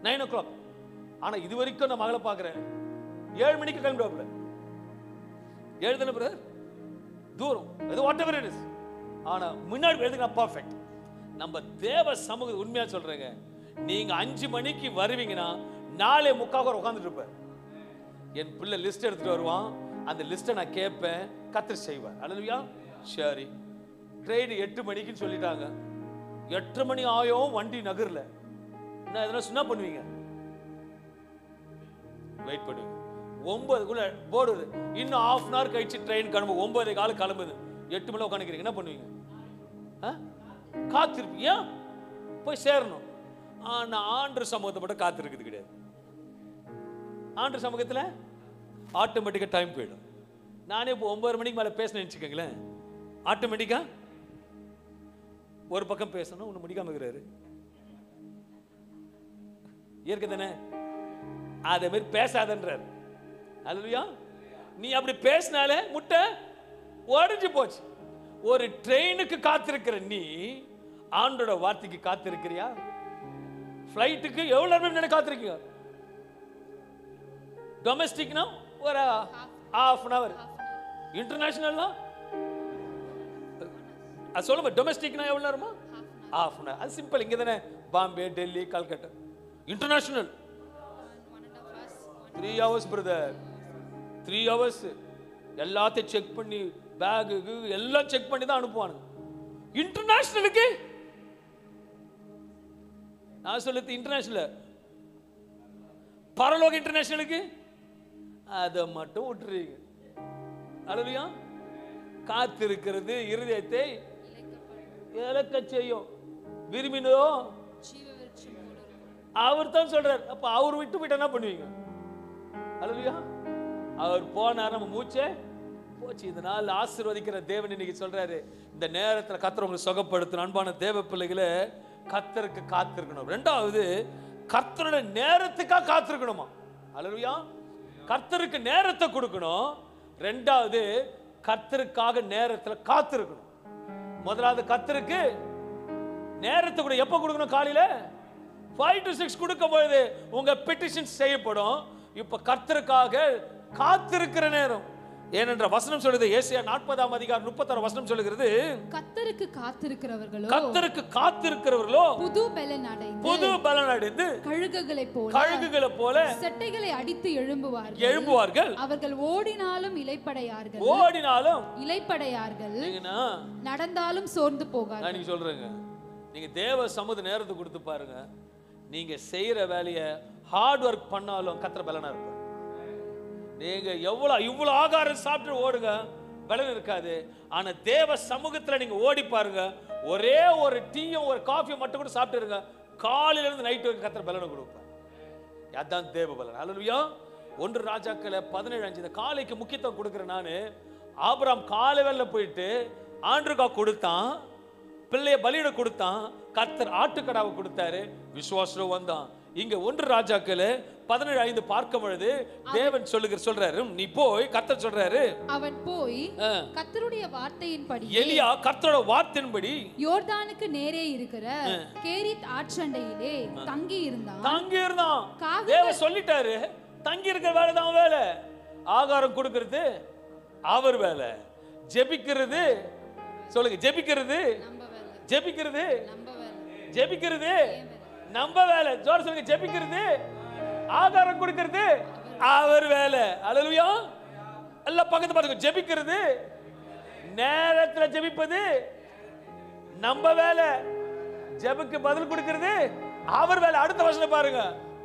9 o'clock. ஆனா இது வரைக்கும் நான் மகளை பாக்குறேன் 7 மணிக்கு கிளம்பிடுவாப்புல. 7 தானே பிரதர்? தூரம் இது வாட் எவர் இட் இஸ். ஆனா முன்னாடி எழுதுங்க பர்ஃபெக்ட். நம்ம தேவ சமூக உண்மையா சொல்றேங்க, நீங்க 5 மணிக்கு வருவீங்கன்னா 4:45 உட்கார்ந்துட்டு இருப்பேன். என் பிள்ளை லிஸ்ட் எடுத்துட்டு வருவான், அந்த லிஸ்ட்டை நான் கேட்பேன், கர்த்தர் செய்வார். ஹல்லேலூயா. சரி, ட்ரெயின் 8 மணிக்குன்னு சொல்லிட்டாங்க. 8 மணி ஆயும் வண்டி நகர்ல. என்ன எதனா சொன்னா பண்ணுவீங்க? வெயிட் பண்ணுவீங்க. 9க்குள்ள போடுது, இன்னும் ½ an hour கழிச்சு ட்ரெயின் கிளம்பு. 9:15 கிளம்புது. 8 மணில உட்காந்துக்கிறீங்க, என்ன பண்ணுவீங்க? காத்திருப்பீங்க, போய் சேரணும். ஆனா ஆண்டவர் சமூகத்தை மட்டும் காத்திருக்குது கிடையாது. ஆண்டவர் சமூகத்துல ஆட்டோமேட்டிக்கா டைம் போயிடும். நானே இப்போ 9 மணிக்கு மேல பேசணும்னு நினைச்சுக்கங்களேன், ஆட்டோமேட்டிக்கா ஒரு பக்கம் பேசணும், ஒண்ணு முடிக்காம இருக்கிறாரு. இயற்கை தானே? அதே மாதிரி பேசாதன்றார். ஹல்லேலூயா. நீ அப்படி பேசினாலே முட்டை உடைஞ்சு போச்சு. ஒரு ட்ரெயினுக்கு காத்திருக்கிற நீ ஆண்டோட வார்த்தைக்கு காத்திருக்கிறியா? ஃப்ளைட்டுக்கு எவ்வளவு நேரம் காத்திருக்கீங்க? டொமெஸ்டிக்னா ஒரு ½ an hour. இன்டர்நேஷனல்னா அது சொல்லுங்க. டொமெஸ்டிக்னா எவ்வளவு நேரமா? ½ an hour. அது சிம்பிள். இங்க தானே Bombay, Delhi, Calcutta. International 3 hours brother. 3 hours. எல்லாத்தையும் செக் பண்ணி பேகு எல்லாம் செக் பண்ணி தான் அனுப்புவானுங்க. இன்டர்நேஷனலுக்கு நான் சொல்லுது இன்டர்நேஷனல், பரலோக இன்டர்நேஷனலுக்கு அதை மட்டும் விட்டுறீங்க. ஹல்லேலூயா. காத்திருக்கிறது இருதயத்தை இழக்க செய்யும். விரும்பினோ அவர் தான் சொல்றார். அப்ப அவர் விட்டு போயிட்டு என்ன பண்ணுவீங்க? அல்லேலூயா. அவர் போனார், நம்ம மூச்சே போச்சு. இதனால் ஆசீர்வதிக்கிற தேவன் இன்னைக்கு சொல்றாரு, இந்த நேரத்தில் கர்த்தர் உங்களை சுகப்படுத்தணும். அன்பான தேவ பிள்ளைகளே, கர்த்தருக்கு காத்திருக்கணும். ரெண்டாவது, கர்த்தருடைய நேரத்துக்காக காத்திருக்கணுமா? அல்லேலூயா. கர்த்தருக்கு நேரத்தை கொடுக்கணும். ரெண்டாவது, கர்த்தருக்காக நேரத்தில் காத்திருக்கணும். முதலாவது, கர்த்தருக்கு நேரத்தை கூட எப்ப கொடுக்கணும்? காலையில 5 to 6 கொடுக்கும் பொழுது உங்க பெட்டிஷன் செய்யப்படும். இப்ப கர்த்தருக்காக காத்திருக்கிற நேரம். ஏனென்ற வசனம் சொல்லுது, ஏசாயா 40ஆம் அதிகாரம் 36 வசனம் சொல்லுகிறது, கர்த்தருக்கு காத்திருக்கிறவர்களோ புது பலன் அடைந்து கழுகுகளை போல செட்டைகளை அடித்து எழும்புவார்கள். அவர்கள் ஓடினாலும் இளைப்படையார்கள், நடந்தாலும் சோர்ந்து போகார்கள். நான் சொல்றேங்க, நீங்க தேவ சமூக நேரத்தை கொடுத்து பாருங்க, நீங்க செய்யற வேலையை ஹார்ட் ஒர்க் பண்ணாலும் கர்த்தர் பலனா இருப்பார். நீங்க இவ்வளவு ஆகாரம் சாப்பிட்டு ஓடுங்க, பலன் இருக்காது. ஆனா தேவ சமூகத்துல நீங்க ஓடி பாருங்க, ஒரே ஒரு டீயும் ஒரு காஃபியும் மட்டும் கூட சாப்பிட்டுருங்க, காலையில இருந்து நைட் வரைக்கும் கர்த்தர் பலனை கொடுப்பார். அதான் தேவ பலன். அல்லேலூயா. 1 ராஜாக்கள் 17:5. இந்த காலைக்கு முக்கியத்துவம் கொடுக்குறேன் நானு. ஆபிரகாம் காலை வேளையில போயிட்டு ஆண்டுக்கா கொடுத்தான், பிள்ளைய பலியிட கொடுத்தான், கர்த்தர் ஆட்டுக்கடாவை கொடுத்தாரு, விசுவாசம் வந்தான். இங்க 1 ராஜாக்கள் 17:5 பார்க்கும் பொழுது தேவன் சொல்றாரு, நீ போய், கர்த்தர் சொல்றாரு, அவன் போய் கர்த்தருடைய வார்த்தையின்படி, எலியா கர்த்தரோட வார்த்தையின்படி யோர்தானுக்கு நேரே இருக்கிற கேரித் ஆற்றண்டையிலே தங்கி இருந்தான். தேவன் சொல்லிட்டாரு, தங்கி இருக்கிற வேலை தான் வேலை. ஆகாரம் கொடுக்கிறது அவர் வேலை, ஜெபிக்கிறது, சொல்லுங்க, ஜெபிக்கிறது நம்ம வேலை. ஜோர சொல்லுங்க, ஜெபிக்கிறது, ஆகாரம் கொடுக்கிறது அவர் வேலை. அல்லேலூயா. எல்லாம் பக்கத்து பாருங்க, ஜெபிக்கிறது, நேரத்துல ஜெபிப்பது நம்ம வேலை, ஜெபுக்கு பதில் கொடுக்கிறது அவர் வேலை. அடுத்த வசனம் பாருங்க,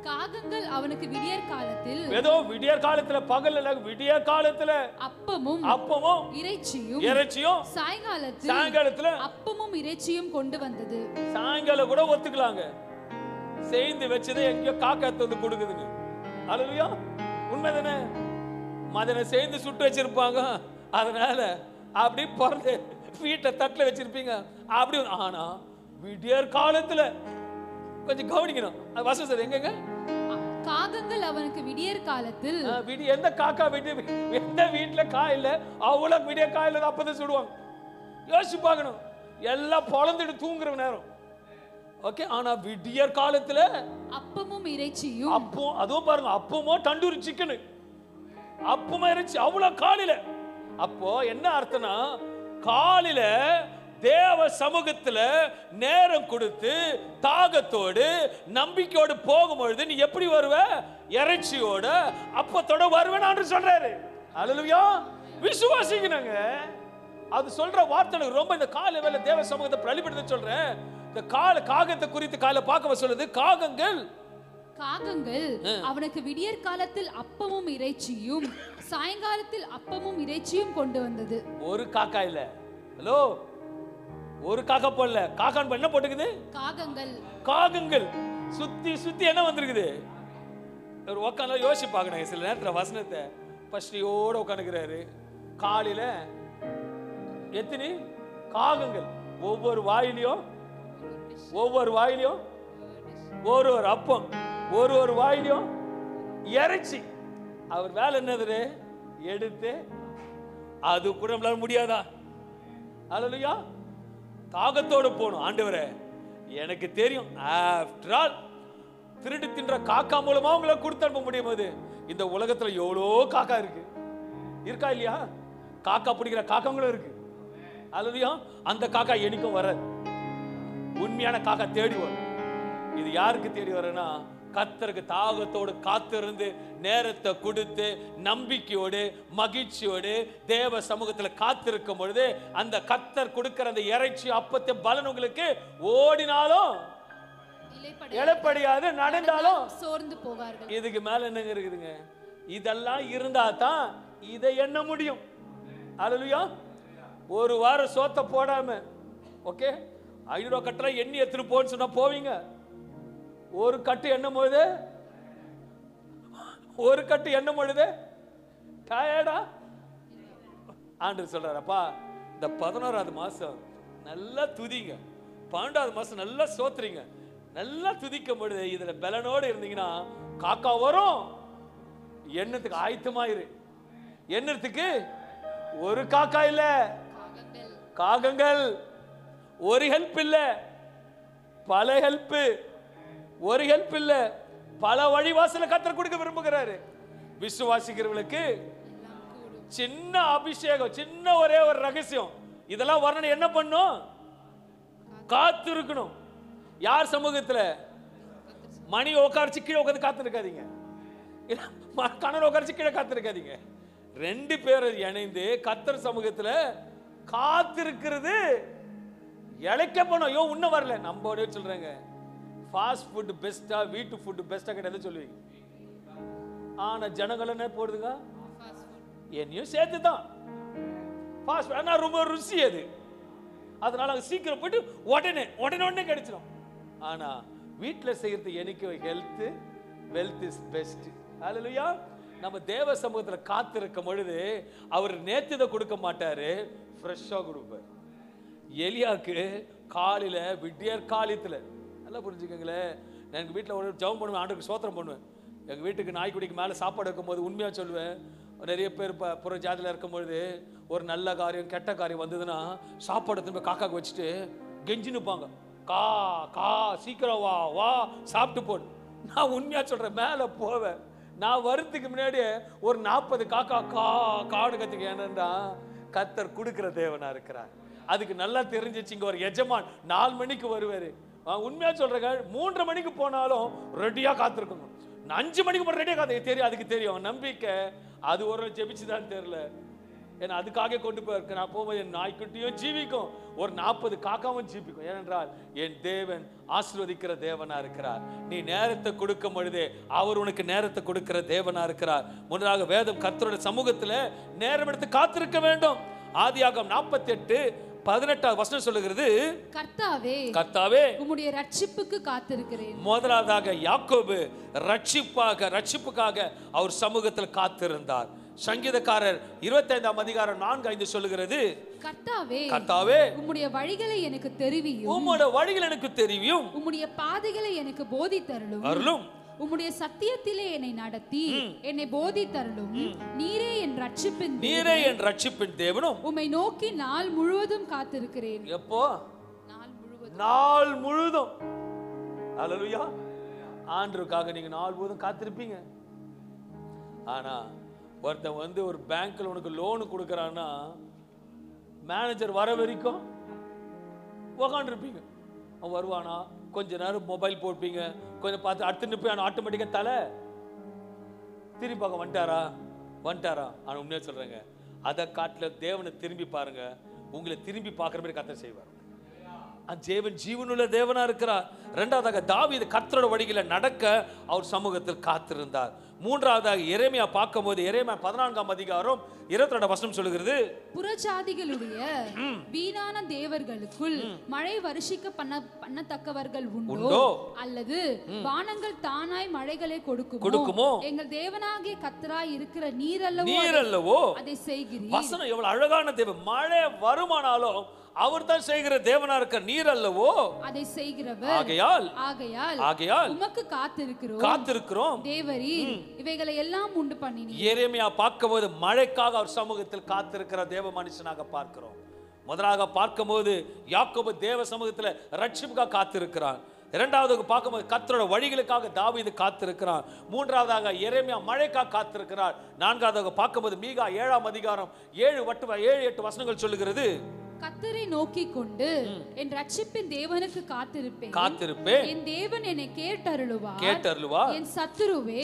காகங்கள் அவனுக்கு விடியற் காலத்தில், ஏதோ விடியற் காலத்துல, பகல் இல்ல, விடியற் காலத்துல அப்பமும் இறைச்சியும் சாயங்காலத்துல அப்பமும் இறைச்சியும் கொண்டு வந்தது. சாயங்காலம் கூட ஒத்துக்கலாங்க, செய்து வச்சது எங்கேயோ காக்காத்து வந்து கொடுக்குதுன்னு. அல்லேலூயா. உண்மைதானே? மதனை சேர்ந்து சுட்டு வச்சிருப்பாங்க, அதனால அப்படி பிறந்து வீட்டை தட்டுல வச்சிருப்பீங்க அப்படி. ஆனா விடியற் காலத்துல கொஞ்சம் கவனிக்கணும். வசனம் சார் எங்க, காகங்கள் அவனுக்கு விடியற் காலத்தில், எந்த காக்கா எந்த வீட்டுல காய் இல்ல, அவ்வளவு விடிய காயில அப்பதான் சுடுவாங்க. யோசிச்சு பார்க்கணும், எல்லாம் பொழந்துட்டு தூங்குற நேரம். ஓகே. ஆனா விடியற் காலத்துல அப்பமும் இறைச்சியும், அப்பம், அதுவும் பாருங்க, அப்பமோ தண்டூரி சிக்கன், அப்பமா இறைச்சி, அவ்வளவு காலையில. அப்போ என்ன அர்த்தம்னா, காலையில தேவ சமூகத்துல நேரம் கொடுத்து தாகத்தோடு நம்பிக்கையோடு போகும்பொழுது நீ எப்படி வருவ? இறைச்சியோட அப்பத்தோட வருவேன்னு சொல்றாரு. அல்லேலூயா. விசுவாசிக்கணுங்க. அது சொல்ற வார்த்தை ரொம்ப இந்த காலை வேளை தேவ சமூகத்தை பிரதிபலித்து சொல்றேன். இந்த காகத்தை குறித்து காலை பார்க்க சொல்லுது, காகங்கள் அவனுக்கு விடியற் காலத்தில் அப்பமும் இறைச்சியும் சாயங்காலத்தில் அப்பமும் இறைச்சியும் கொண்டு வந்தது. ஒரு காக்கா இல்ல, ஹலோ, ஒரு காக்கா போடல, காக்கான் என்ன போட்டுக்குது? காகங்கள் சுத்தி சுத்தி என்ன வந்திருக்குது? ஒரு உட்காந்து யோசிச்சு பார்க்கணும். சில நேரத்தில் வசனத்தை பஸ்டியோட உட்காந்துக்கிறாரு. காலையில எத்தனை காகங்கள், ஒவ்வொரு வாயிலையும் ஒரு அப்பம், ஒரு வாயிலையும் இறைச்சி. அவர் வேலை என்னது? எடுத்து, அது கூட நம்மளால முடியாதா? அல்லேலூயா. தாகத்தோடு போகணும். ஆண்டவரே, எனக்கு தெரியும், ஆஃப்டர் ஆல் திருடி தின்ற காக்கா மூலமா உங்களை கொடுத்து அனுப்ப முடியும். போது இந்த உலகத்துல எவ்வளோ காக்கா இருக்கா இல்லையா? காக்கா பிடிக்கிற காக்காங்களும் இருக்கு. அல்லேலூயா. அந்த காக்கா என்னைக்கும் வராது. உண்மையான காக்கா தேடி வரும். இது யாருக்கு தேடி வரனா? கர்த்தருக்கு தாகத்தோடு காத்திருந்து நேரத்தை கொடுத்து நம்பிக்கையோடு மகிழ்ச்சியோடு தேவ சமூகத்துல காத்திருக்கும் பொழுது அந்த கர்த்தர் கொடுக்கிற அந்த இறைச்சி அப்பத்தை பலன் உங்களுக்கு ஓடினாலும் இளைப்படையாது, நடந்தாலும் சோர்ந்து போவார்கள். இதுக்கு மேல என்னங்க இருக்குதுங்க? இதெல்லாம் இருந்தா தான் இதை எண்ண முடியும். அல்லேலூயா. ஒரு வாரம் சோத்த போடாம, ஓகே, 500 கட்டெல்லாம் எண்ணி எடுத்துட்டு போன்னு சொன்னா போவீங்க? ஒரு கட்டு எண்ணும் பொழுது டயர்டா? ஆண்டவர் சொல்றாரப்பா, இந்த 11வது மாசம் நல்லா துதிங்க, 12வது மாசம் நல்லா சோத்துறீங்க, நல்லா துதிக்கும் பொழுது இதுல பலனோடு இருந்தீங்கன்னா காக்கா வரும். எண்ணத்துக்கு ஆயத்தமாயிரு. எண்ணத்துக்கு ஒரு காக்கா இல்ல, காகங்கள். ஒரு ஹெல்ப் இல்ல, பல ஹெல்ப். ஒரு ஹெல்ப் இல்ல, பல வழிவாசல கர்த்தர் கொடுக்க விரும்புகிறாரு. விசுவாசிக்கிறவங்களுக்கு சின்ன அபிஷேகம், சின்ன ஒரே ஒரு ரகசியம். இதெல்லாம் வரணும், என்ன பண்ணும்? காத்து இருக்கணும். யார் சமூகத்துல? மணி உட்கார்ச்சி கீழே உட்காந்து காத்து இருக்காதீங்க, கணவர் உட்கார்ச்சி கீழே காத்து இருக்காதீங்க. 2 பேரும் இணைந்து கர்த்தர் சமூகத்துல காத்திருக்கிறது. இழைக்க போனோம், ஐயோ இன்னும் வரல. நம்ம சொல்றாங்க ஃபாஸ்ட் ஃபுட் பெஸ்டா, வீட்டு ஃபுட் பெஸ்டா கிடையாது சொல்லுவீங்க. ஆனா ஜனங்கள் என்ன போடுதுங்க? என்னையும் சேர்த்துதான் ஃபாஸ்ட் ஃபுட். ஆனா ரொம்ப ருசி அது, அதனால சீக்கிரம் போயிட்டு உடனே கிடைச்சிடும். ஆனா வீட்டில் செய்யறது எனக்கு ஹெல்த் வெல்த் இஸ் பெஸ்ட். ஹல்லேலூயா. நம்ம தேவ சமூகத்தில் காத்திருக்கும் பொழுது அவர் நேத்தித கொடுக்க மாட்டாரு, ஃப்ரெஷ்ஷா கொடுப்பார். எலியாக்கு காலையில விடியற் காலத்துல, நல்லா புரிஞ்சுக்கங்களேன். நான் எங்க வீட்டில் ஒரு ஜெபம் பண்ணுவேன், ஆண்டவருக்கு ஸ்தோத்திரம் பண்ணுவேன். எங்க வீட்டுக்கு நாய்க்குடிக்கு மேலே சாப்பாடு இருக்கும்போது உண்மையா சொல்லுவேன், நிறைய பேர் புற ஜாதியில் இருக்கும்பொழுது ஒரு நல்ல காரியம் கெட்ட காரியம் வந்ததுன்னா சாப்பாடு திரும்ப காக்காக்கு வச்சுட்டு கெஞ்சி நிற்பாங்க, கா கா சீக்கிரம் வா வா சாப்பிட்டு போடு. நான் உண்மையா சொல்றேன், மேலே போவேன். நான் வரத்துக்கு முன்னாடியே ஒரு 40 காக்கா கா காடு கத்துக்கு. ஏன்னா கர்த்தர் கொடுக்கிற தேவனா இருக்கிறார். அதுக்கு நல்லா தெரிஞ்சிச்சு. இங்க ஒரு எஜமான் 4 மணிக்கு வருவாரு. உண்மையா சொல்றேங்க, 3:30 மணிக்கு போனாலும் ரெடியா காத்திருக்கணும். 5 மணிக்கு போன ரெடியா காத்து தெரியும். அதுக்கு தெரியும் நம்பிக்கை. அது ஒரு ஜெபிச்சுதான் தெரியல. ஏன்னா அதுக்காக கொண்டு போயிருக்க. நான் போகும்போது என் நாய்க்குட்டியும் ஜீவிக்கும், ஒரு 40 காக்காவும் ஜீவிக்கும். ஏனென்றால் என் தேவன் ஆசீர்வதிக்கிற தேவனா இருக்கிறார். நீ நேரத்தை கொடுக்கும் பொழுதே அவர் உனக்கு நேரத்தை கொடுக்கிற தேவனா இருக்கிறார். முன்னதாக வேதம் கர்த்தருடைய சமூகத்துல நேரம் எடுத்து காத்திருக்க வேண்டும். ஆதியாகமம் 48:18 வசனம் சொல்லுகிறது, கர்த்தாவே கர்த்தாவே உம்முடைய ரட்சிப்புக்கு காத்திருக்கிறேன். முதலாவதாக யாக்கோபு ரட்சிப்புக்காக அவர் சமூகத்தில் காத்திருந்தார். சங்கீதக்காரர் 25:4-5 சொல்லுகிறது, கர்த்தாவே கர்த்தாவே உம்முடைய வழிகளை எனக்கு தெரிவியும், உம்முடைய வழிகள் எனக்கு தெரிவியும், உம்முடைய பாதைகளை எனக்கு போதித்தருளும் அருளும், உம்முடைய சத்தியத்திலே என்னை நடத்தி என்னை போதித்தருளும். நீரே என் ரட்சிப்பின் தேவனும் உம்மை நோக்கி நாள் முழுவதும் காத்திருக்கிறேன். எப்போ? நாள் முழுவதும். அல்லேலூயா. ஆண்டவருக்காக நீங்க நாள் முழுவதும் காத்திருப்பீங்க. ஆனா ஒருத்தன் ஒரு பேங்க்ல உனக்கு லோன் கொடுக்கறான்னா மேனேஜர் வர வரைக்கும் உட்கார்ந்து இருப்பீங்க. அவன் வருவானா, கொஞ்ச நேரம் மொபைல் போட்பீங்க, கொஞ்சம் பார்த்து அடுத்து நிற்ப ஆட்டோமேட்டிக்கா தலை திரும்பி பார்க்க வந்துட்டாரா. ஆனா உண்மையா சொல்றேங்க, அதை காட்டில தேவனை திரும்பி பாருங்க, உங்களை திரும்பி பார்க்குற மாதிரி கர்த்தர் செய்வார். தேவன் ஜீவனுள்ள தேவனா இருக்கிறார். இரண்டாவதாக தாவீது கர்த்தரோட வழியில நடக்க அவர் சமூகத்தில் காத்திருந்தார். மூன்றாவதாக எரேமியா பார்க்கும்போது எரேமியா 14:22 வசனம் சொல்லுகிறது, புறஜாதிகளுடைய வீணான தேவர்களுக்குள் மழை வருஷிக்க பண்ணத்தக்கவர்கள் உண்டோ, அல்லது வானங்கள் தானாய் மழைகளை கொடுக்குமோ? எங்கள் தேவனாகிய கர்த்தராய் இருக்கிற நீரல்லவோ அதை செய்கிறீர். வசனம் எவ்வளவு அழகான தேவன். மழை வருமானாலும் அவர் தான் செய்கிற தேவனா இருக்க. நீர் அல்லவோ அதை செய்கிறவர். ஆகையால் உமக்கு காத்திருக்கிறோம் தேவரீர் இவைகளை எல்லாம் உண்டு பண்ணினீர். எரேமியா பார்க்கும்போது மழைக்காக அவர் சமூகத்தில் காத்திருக்கிற தேவ மனுஷனாக பார்க்கிறோம். முதலாக பார்க்கும்போது யாக்கோபு தேவ சமூகத்தில் ரட்சிப்புக்காக காத்திருக்கிறான். இரண்டாவதாக பார்க்கும்போது கர்த்தரோட வழிகளுக்காக தாவீது காத்திருக்கிறான். மூன்றாவதாக எரேமியா மழைக்காக காத்திருக்கிறார். நான்காவதாக பார்க்கும்போது மீகா 7:7-8 வசனங்கள் சொல்லுகிறது, கர்த்தரை நோக்கி கொண்டு என் ரட்சிப்பின் தேவனுக்கு காத்திருப்பேன். என் தேவன் என்னை கேட்டருளுவார். என் சத்துருவே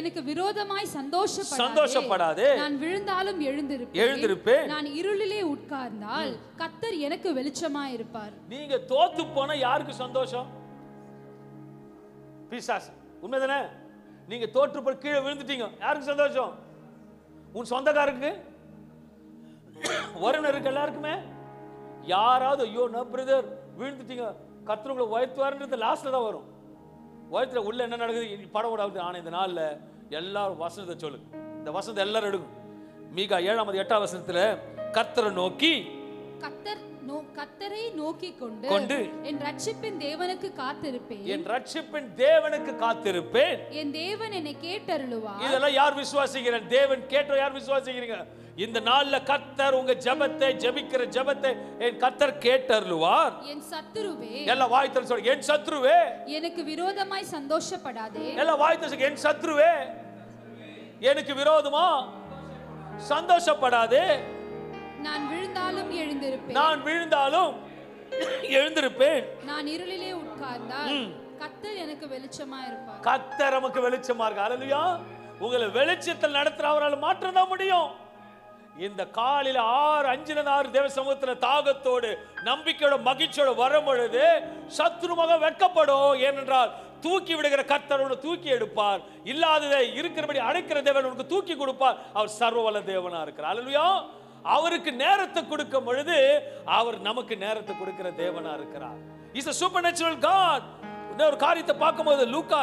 எனக்கு விரோதமாய் சந்தோஷப்படாதே. நான் விழுந்தாலும் எழுந்திருப்பேன். நான் இருளிலே உட்கார்ந்தால் கர்த்தர் எனக்கு வெளிச்சமாய் இருப்பார். நீங்க தோத்து போனா யாருக்கு சந்தோஷம்? பிசாசு. உண்மைதானே? நீங்க தோற்று போய் கீழே விழுந்துட்டீங்க, யாருக்கு சந்தோஷம்? உன் சொந்தக்காரருக்கு, உறவினருக்கு, எல்லாருக்குமே. யாராவது ஐயோ நான் பிரதர் விழுந்துட்டீங்க, கர்த்தர் உங்களை உயர்த்துவாருன்றது லாஸ்ட்ல தான் வரும். உயர்த்துல உள்ள என்ன நடக்குது படம் விடாது. ஆனா இந்த நாள்ல எல்லாரும் வசனத்தை சொல்லு, இந்த வசனத்தை எல்லாரும் எடுக்கும். மீகா 7:8 கர்த்தரை நோக்கி, கர்த்தரை நோக்கி கொண்டு என் ரட்சிப்பின் தேவனுக்கு காத்திருப்பேன், என் ரட்சிப்பின் தேவனுக்கு காத்திருப்பேன், என் தேவன் என்னை கேட்டருளுவார். இதெல்லாம் யார் விசுவாசிக்கிறீங்க? தேவன் கேட்ட யார் விசுவாசிக்கிறீங்க? இந்த நாள்ல கர்த்தர் உங்க ஜெபத்தை, ஜெபிக்கிற ஜெபத்தை என் கர்த்தர் கேட்டருளுவார். என் சத்துருவே, எல்லா வாய்த்தல் சொல்லுங்க, என் சத்துருவே எனக்கு விரோதமாய் சந்தோஷப்படாதே. எல்லா வாய்த்தல் சொல்லுங்க, என் சத்துருவே எனக்கு விரோதமா சந்தோஷப்படாதே. நான் விழுந்தாலும் எழுந்திருப்பேன், நான் விழுந்தாலும் எழுந்திருப்பேன். நான் இருளிலே உட்கார்ந்தால் கர்த்தர் எனக்கு வெளிச்சமா இருப்பார். கர்த்தர் நமக்கு வெளிச்சமா இருக்கு. ஹல்லேலூயா. உங்களை வெளிச்சத்தில் நடத்துற அவரால் மாற்றம் தான் முடியும். இந்த காலையில 6:5 தேவ சமூகத்துல தாகத்தோடு நம்பிக்கையோட மகிழ்ச்சியோட வரும் பொழுது சத்துருமாக வெட்கப்படும். ஏனென்றால் தூக்கி விடுகிற கர்த்தர் உன்னை தூக்கி எடுப்பார். இல்லாததை இருக்கிறபடி அழைக்கிற தேவன் உனக்கு தூக்கி கொடுப்பார். அவர் சர்வவல்ல தேவனா இருக்கிறார். ஹல்லேலூயா. அவருக்கு நேரத்தை கொடுக்கும் பொழுது அவர் நமக்கு நேரத்தை கொடுக்கிற தேவனா இருக்கிறார். Is a supernatural God. ஒரு காரியத்தை பார்க்கும்போது லூக்கா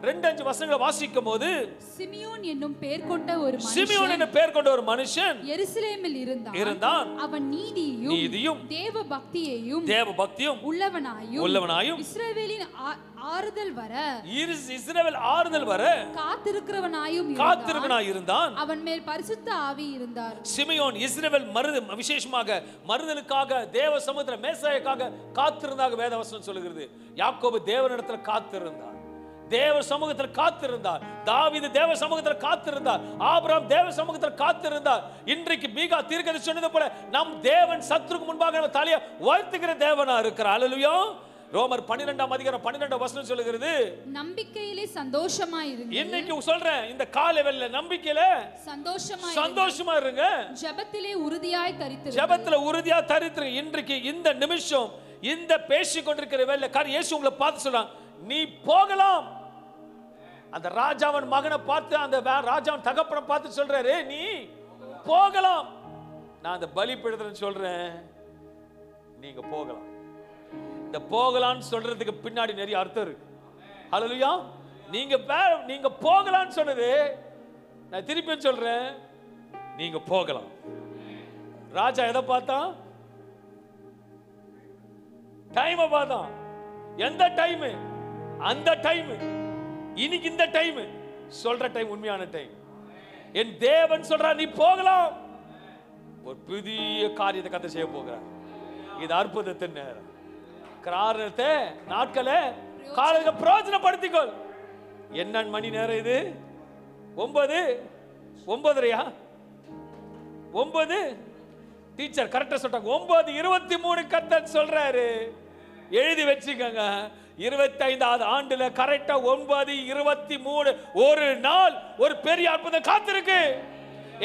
2:2-5 வாசிக்கும் போது சிமியோன் என்னும் பெயர் கொண்ட ஒரு மனுஷன் எருசலேமில் இருந்தான். அவன் நீதியும் தேவ பக்தியையும் உள்ளவனாயும் இஸ்ரவேலின் ஆறுதல் வர காத்திருக்கிறவனாயும் இருந்தான். அவன் மேல் பரிசுத்த ஆவி இருந்தார். சிமியோன் இஸ்ரவேல் விசேஷமாக மறுதலுக்காக தேவ சமுத்திர மேசாயக்காக காத்திருந்தாக வேதவசனம் சொல்லுகிறது. யாக்கோபு தேவனிடத்துல காத்திருந்தார், தேவ சமூகத்தில் காத்திருந்தார். தாவீது தேவ சமூகத்தில் காத்திருந்தார். ஆபிரகாம் தேவ சமூகத்தில் காத்திருந்தார். இன்றைக்கு மீகா தீர்க்கதரிசி சொன்னது போல நம் தேவன் சத்துருக்கு முன்பாக நம்ம தலையை உயர்த்துகிற தேவனா இருக்கிறார். ஹல்லேலூயா. ரோமர் 12:12 சொல்லுகிறது, நம்பிக்கையிலே சந்தோஷமாய் இருங்க. இன்னைக்கு சொல்றேன், இந்த காலைவேளையில நம்பிக்கையில சந்தோஷமா இருங்க. ஜெபத்திலே உறுதியாய் தரித்திருங்க. இன்றைக்கு இந்த நிமிஷம் இந்த பேசிக் கொண்டிருக்கிற வேளையில இயேசு உங்களை பார்த்து சொல்றான், நீ போகலாம். அந்த ராஜாவின் மகனை பார்த்து, அந்த ராஜாவின் தகப்பனை பார்த்து சொல்றாரு, நீ போகலாம். நான் அந்த பலிபீடத்துல சொல்றேன், நீங்க போகலாம். இந்த போகலான்னு சொல்றதுக்கு பின்னாடி நிறைய அர்த்தம் இருக்கு. ஹல்லேலூயா. நீங்க போகலான்னு சொன்னது, நான் திருப்பி சொல்றேன், நீங்க போகலாம். ராஜா எதை பார்த்தான்? டைம் பார்த்தான். எந்த டைம்? அந்த டைம். இன்னைக்கு இந்த டைம் சொல்ற டைம் உண்மையான டைம். என் தேவன் சொல்றார், நீ போகலாம். ஒரு புதிய காரியத்தை கத்த செய்ய போகிறார். இது அற்புதத்தின் நேரம். காரணத்தை நாட்களை காலத்தை பிரயோஜனப்படுத்திக்கொள். என்ன மணி நேரம் இது? 9 டீச்சர் கரெக்டா சொல்றாங்க. 9:23 கர்த்தர் சொல்றாரு. எழுதி வச்சுக்கங்க. 25வது ஆண்டுல கரெக்டா 9:23 ஒரு நாள் ஒரு பெரிய அற்புதம் காத்திருக்கு.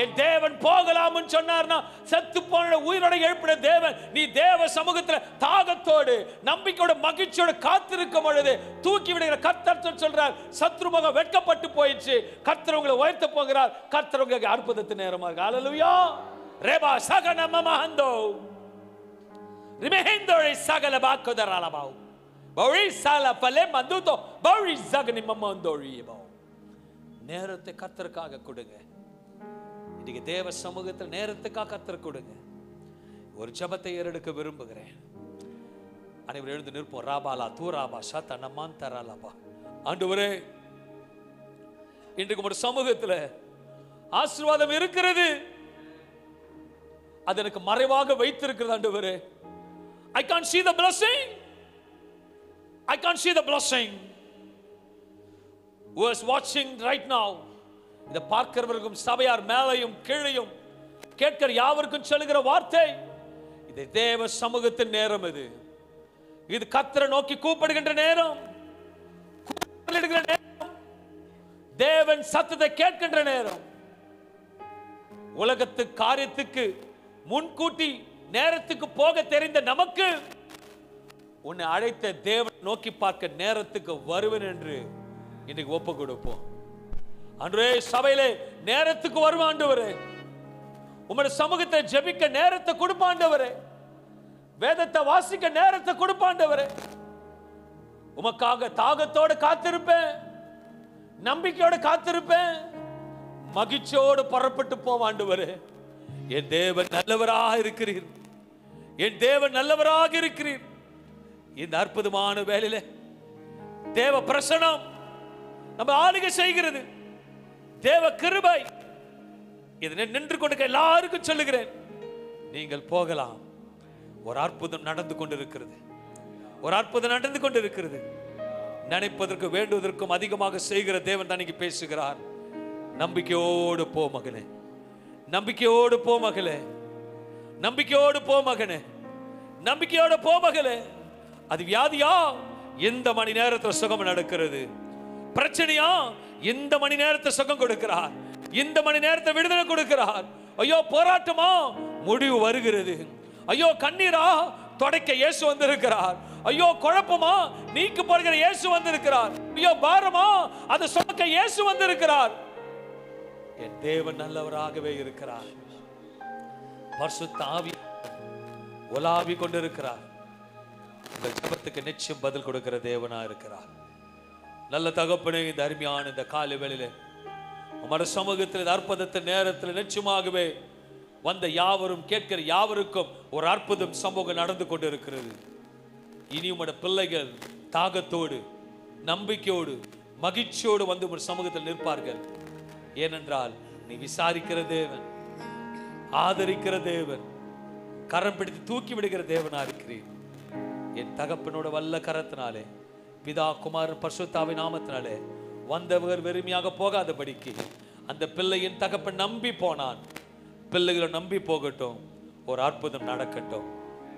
என் தேவன் போகலாம்னு சொன்னார்னா செத்து போன உயிரோட எழுப்பின தேவன், நீ தேவ சமூகத்துல தாகத்தோடு நம்பிக்கையோட மகிழ்ச்சியோட காத்திருக்கும் பொழுது தூக்கி விடுகிற கர்த்தர் சொல்றார், சத்ருமுகம் வெட்கப்பட்டு போயிடுச்சு. கர்த்தர் உங்களை உயர்த்த போகிறார். கர்த்தர் உங்களுக்கு அற்புதத்தின் நேரமா இருக்கு. ஹல்லேலூயா. ரேபா சகன மமஹந்தோ ரிமெஹந்தோரி சகல பாக்கதராலபாவு பௌரி சால பலே மந்துதோ பௌரி சகனி மமந்தோரியபோ. நேரத்தை கர்த்தருக்காக கொடுங்க. இன்னைக்கு தேவ சமூகத்தில் நேரத்துக்காக கர்த்தர் கொடுங்க. ஒரு ஜெபத்தை ஏறெடுக்க விரும்புகிறேன். அனைவரும் எழுந்து நிற்போம். ராபாலா தூராபா சத நமான் தராலபா. ஆண்டவரே, இன்றைக்கு ஒரு சமூகத்தில் ஆசீர்வாதம் இருக்கிறது. அது எனக்கு மறைவாக வைத்திருக்கிறது. ஆண்டவரே, I can't see the blessing. I can't see the blessing. Who is watching right now? இதை பார்க்கிறவர்களுக்கும் சபையார் மேலையும் கீழையும் கேட்கிற யாவருக்கும் சொல்லுகிற வார்த்தை, இது தேவ சமூகத்தின் நேரம். இது கர்த்தரை நோக்கி கூப்பிடுகின்ற நேரம், தேவன் சத்தத்தை கேட்கின்ற நேரம். உலகத்து காரியத்துக்கு முன்கூட்டி நேரத்துக்கு போக தெரிந்த நமக்கு உன்னை அழைத்த தேவன் நோக்கி பார்க்க நேரத்துக்கு வருவேன் என்று இன்னைக்கு ஒப்பு கொடுப்போம். அன்றே சபையிலே நேரத்துக்கு வருவான் ஆண்டவரே. உம்முடைய சமூகத்தை ஜெபிக்க நேரத்தை கொடுப்பான் ஆண்டவரே. வேதத்தை வாசிக்க நேரத்தை கொடுப்பாண்டவரே. உமக்காக தாகத்தோடு காத்திருப்பேன், நம்பிக்கையோடு காத்திருப்பேன், மகிழ்ச்சியோடு புறப்பட்டு போவாண்டவரே. என் தேவன் நல்லவராக இருக்கிறீர், என் தேவன் நல்லவராக இருக்கிறீர். இந்த அற்புதமான வேளையில தேவ பிரசனம் நம்ம ஆளுகை செய்கிறது. தேவ கிருபை இதை நின்று கொண்டு எல்லாருக்கும் சொல்லுகிறேன், நீங்கள் போகலாம். ஒரு அற்புதம் நடந்து கொண்டிருக்கிறது, ஒரு அற்புதம் நடந்து கொண்டிருக்கிறது. நினைப்பதற்கு வேண்டுவதற்கும் அதிகமாக செய்கிற தேவன் தான் இங்கே பேசுகிறார். நம்பிக்கையோடு போ மகனே, நம்பிக்கையோடு போ மகளே, நம்பிக்கையோடு போ மகனே, நம்பிக்கையோடு போ மகளே. அது வியாதியா, எந்த மணி நேரத்தில் சுகம் நடக்கிறது. பிரச்சனையா, இந்த மணி நேரத்தை சுகம் கொடுக்கிறார், இந்த மணி நேரத்தை விடுதலை கொடுக்கிறார். ஐயோ போராட்டமா, முடிவு வருகிறது. ஐயோ கண்ணீரா, தொடக்க இயேசு வந்திருக்கிறார். ஐயோ குழப்பமா, நீக்கு போடுகிற இயேசு வந்திருக்கிறார். ஐயோ பாரமா, அதை சுமக்க இயேசு வந்திருக்கிறார். என் தேவன் நல்லவராகவே இருக்கிறார். பரிசுத்த ஆவி உலாவி கொண்டிருக்கிறார். உங்கள் ஜெபத்துக்கு நிச்சயம் பதில் கொடுக்கிற தேவனா இருக்கிறார். நல்ல தகப்பனே, இந்த அருமையான இந்த காலை வேளையிலே உம்முடைய சமூகத்தில் அற்புதத்தின் நேரத்தில் நிச்சயமாகவே வந்த யாவரும் கேட்கிற யாவருக்கும் ஒரு அற்புதம் சமூகம் நடந்து கொண்டிருக்கிறது. இனி உம்முடைய பிள்ளைகள் தாகத்தோடு, நம்பிக்கையோடு, மகிழ்ச்சியோடு வந்து உங்கள் சமூகத்தில் நிற்பார்கள். ஏனென்றால் நீ விசாரிக்கிற தேவன், ஆதரிக்கிற தேவன், கரம் பிடித்து தூக்கி விடுகிற தேவனா இருக்கிறீர். என் தகப்பனோட வல்ல கரத்தினாலே, பிதா குமாரன் பரிசுத்தாவின் நாமத்தினாலே வந்தவர் வெறுமையாக போகாதபடிக்கு அந்த பிள்ளையின் தகப்பன் நம்பி போனான். பிள்ளைகளை நம்பி போகட்டும், ஒரு அற்புதம் நடக்கட்டும்.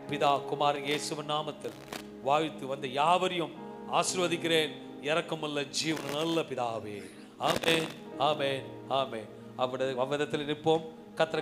பிதா குமாரன் இயேசுவின் நாமத்தில் வாழ்த்து வந்த யாவரையும் ஆசீர்வதிக்கிறேன். இரக்கமுள்ள ஜீவன் நல்ல பிதாவே. ஆமென், ஆமென், ஆமென். அவ்விடத்தில் நிற்போம். கர்த்தர்